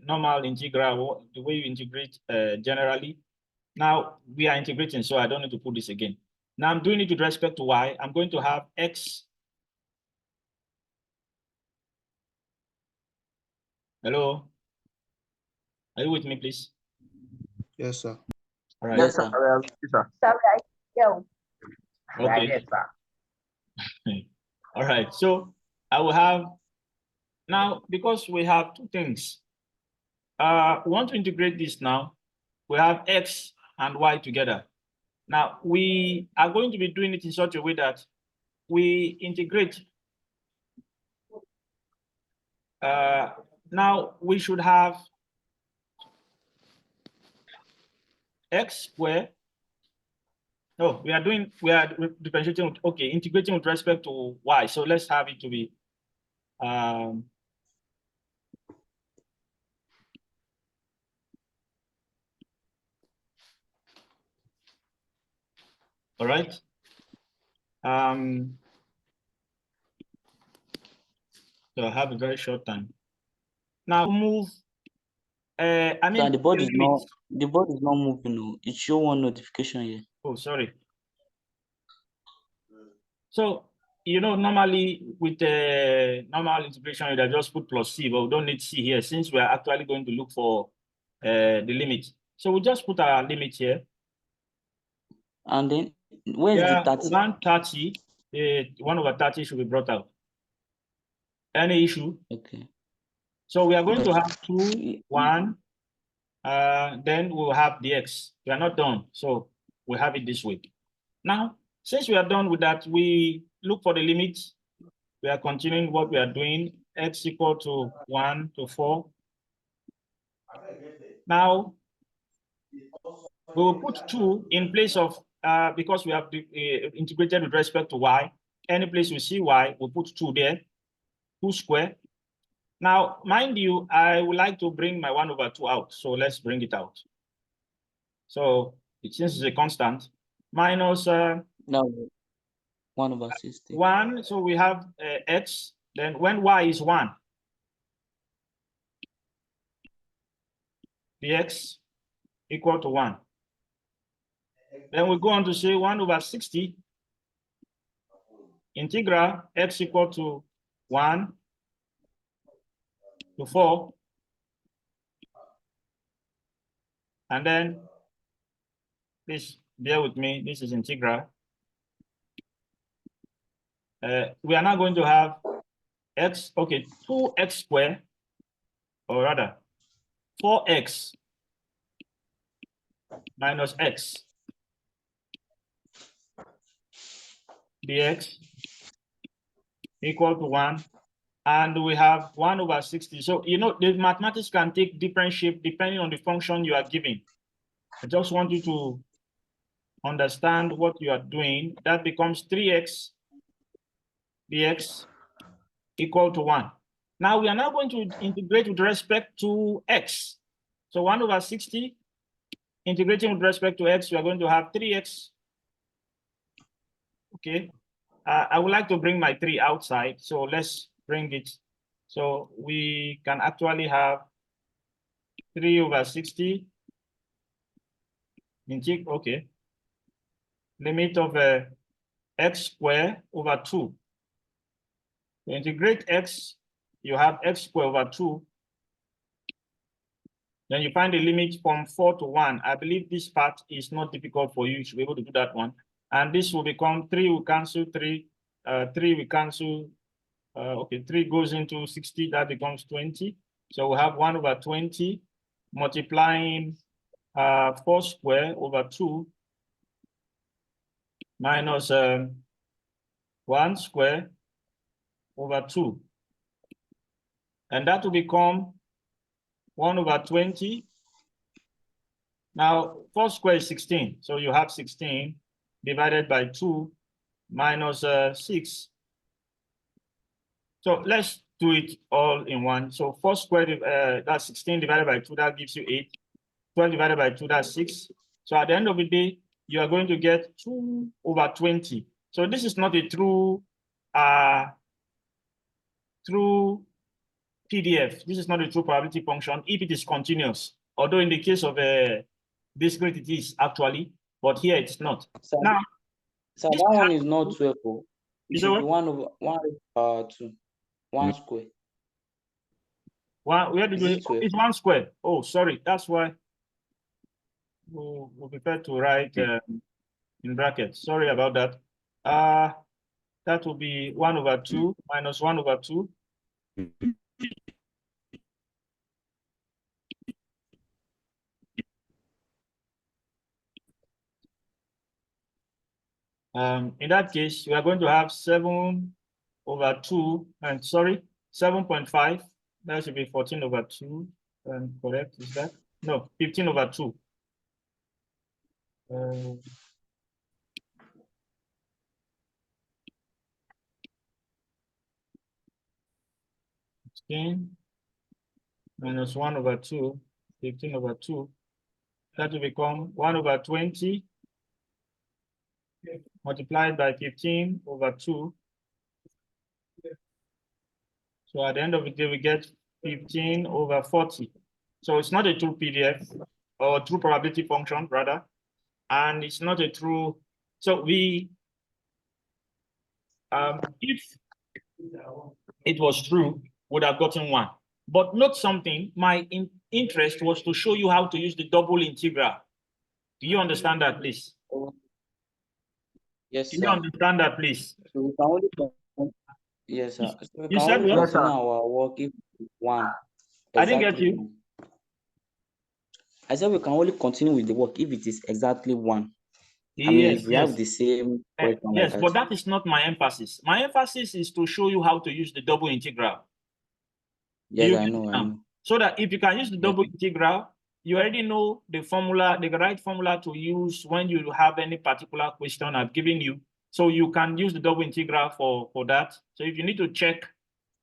normal integral, the way you integrate generally. Now we are integrating, so I don't need to put this again. Now I'm doing it with respect to y. I'm going to have x. Hello? Are you with me, please?
Yes, sir.
All right.
Yes, sir.
Okay. All right. So I will have now, because we have two things. We want to integrate this now. We have x and y together. Now we are going to be doing it in such a way that we integrate. Now we should have x squared. No, we are differentiating with, okay, integrating with respect to y. So let's have it to be all right. So I have a very short time. Now move. I mean,
Sir, the board is not moving. No. It show one notification here.
Oh, sorry. So, you know, normally with the normal integration, you just put plus c, but we don't need c here since we are actually going to look for the limit. So we just put our limit here.
And then where is the 30?
130, 1/30 should be brought out. Any issue?
Okay.
So we are going to
No,
have 2, 1, then we'll have the x. We are not done, so we have it this way. Now, since we are done with that, we look for the limits. We are continuing what we are doing, x equal to 1 to 4. Now, we will put 2 in place of, because we have integrated with respect to y. Any place we see y, we'll put 2 there, 2 square. Now, mind you, I would like to bring my 1/2 out. So let's bring it out. So since it's a constant, minus
no, 1/60.
1. So we have x. Then when y is 1, dx equal to 1. Then we go on to say 1/60 integral x equal to 1 to 4. And then please bear with me, this is integral. We are now going to have x, okay, 2x squared, or rather 4x minus x dx equal to 1. And we have 1/60. So, you know, the mathematics can take different shape depending on the function you are giving. I just want you to understand what you are doing. That becomes 3x dx equal to 1. Now we are now going to integrate with respect to x. So 1/60 integrating with respect to x, we are going to have 3x. Okay. I would like to bring my 3 outside. So let's bring it. So we can actually have 3/60 Okay. Limit of x squared over 2. To integrate x, you have x squared over 2. Then you find the limit from 4 to 1. I believe this part is not difficult for you. You should be able to do that one. And this will become 3 will cancel 3. 3 will cancel. Okay, 3 goes into 60. That becomes 20. So we have 1 over 20 multiplying 4 squared over 2 minus 1 squared over 2. And that will become 1 over 20. Now, 4 squared is 16. So you have 16 divided by 2 minus 6. So let's do it all in one. So 4 squared, that's 16 divided by 2, that gives you 8. 12 divided by 2, that's 6. So at the end of the day, you are going to get 2 over 20. So this is not a true PDF. This is not a true probability function if it is continuous. Although in the case of discrete it is actually, but here it's not.
So,
Now,
so that one is not 12. It
Is
should
it
be 1 over 2. 1 square.
where did
Is
you?
it 12?
It's 1 square. Oh, sorry. That's why we prefer to write in brackets. Sorry about that. That will be 1 over 2 minus 1 over 2. In that case, we are going to have 7 over 2, and sorry, 7.5. That should be 14 over 2. Correct, is that? No, 15 over 2. 16 minus 1 over 2, 15 over 2. That will become 1 over 20 multiplied by 15 over 2. So at the end of the day, we get 15 over 40. So it's not a true PDF or true probability function, rather. And it's not a true. So we, if it was true, would have gotten 1. But not something. My interest was to show you how to use the double integral. Do you understand that, please?
Yes,
Do
sir.
you understand that, please?
So we can only yes, sir. So we
You
can
said
only
what?
continue our work if it's 1.
I didn't get
Exactly
you.
1. I said we can only continue with the work if it is exactly 1. I mean,
Yes,
if we
yes.
have the same question like
Yes,
that.
but that is not my emphasis. My emphasis is to show you how to use the double integral.
Yes, I know.
So that if you can use the double integral, you already know the formula, the right formula to use when you have any particular question I've given you. So you can use the double integral for that. So if you need to check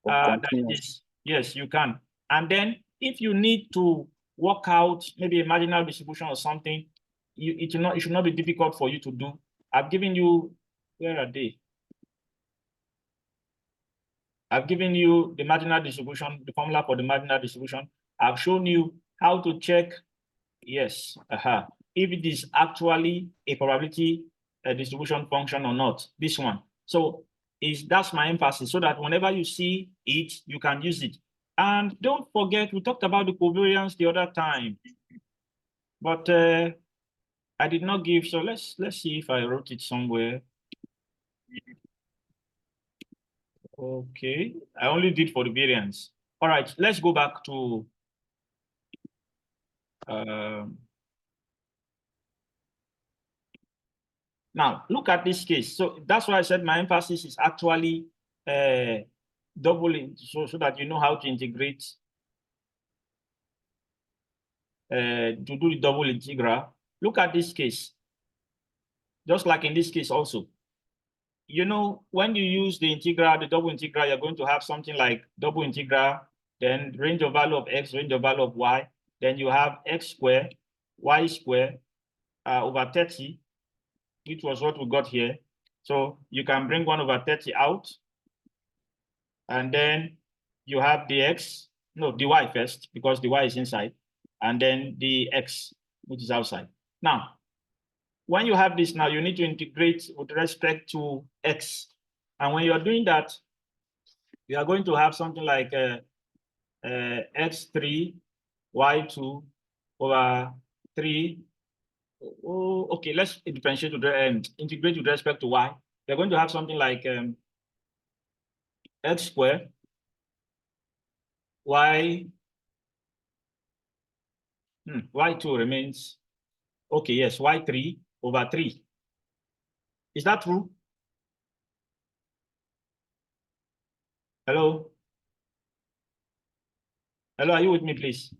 that is, yes, you can. And then if you need to work out maybe a marginal distribution or something, it should not be difficult for you to do. I've given you, where are they? I've given you the marginal distribution, the formula for the marginal distribution. I've shown you how to check, yes, if it is actually a probability distribution function or not, this one. So that's my emphasis, so that whenever you see it, you can use it. And don't forget, we talked about the covariance the other time, but I did not give, so let's see if I wrote it somewhere. Okay, I only did for the variance. All right, let's go back to now look at this case. So that's why I said my emphasis is actually doubling, so that you know how to integrate to do the double integral. Look at this case. Just like in this case also. You know, when you use the integral, the double integral, you're going to have something like double integral, then range of value of x, range of value of y. Then you have x squared, y squared over 30, which was what we got here. So you can bring 1 over 30 out. And then you have the x, no, the y first, because the y is inside. And then the x, which is outside. Now, when you have this now, you need to integrate with respect to x. And when you're doing that, you are going to have something like x3, y2 over 3. Oh, okay, let's differentiate with integrate with respect to y. You're going to have something like x squared, y2 remains, okay, yes, y3 over 3. Is that true? Hello? Hello, are you with me, please?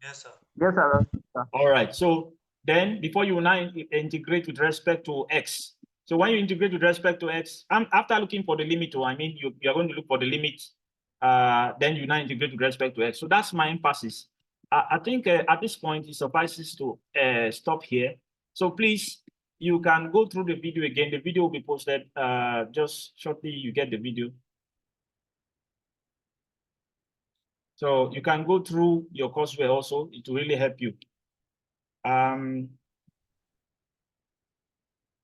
Yes, sir.
Yes, sir.
All right, so then before you now integrate with respect to x. So when you integrate with respect to x, after looking for the limit, I mean, you're going to look for the limit, then you now integrate with respect to x. So that's my emphasis. I think at this point, it suffices to stop here. So please, you can go through the video again. The video will be posted just shortly. You get the video. So you can go through your courseware also. It will really help you.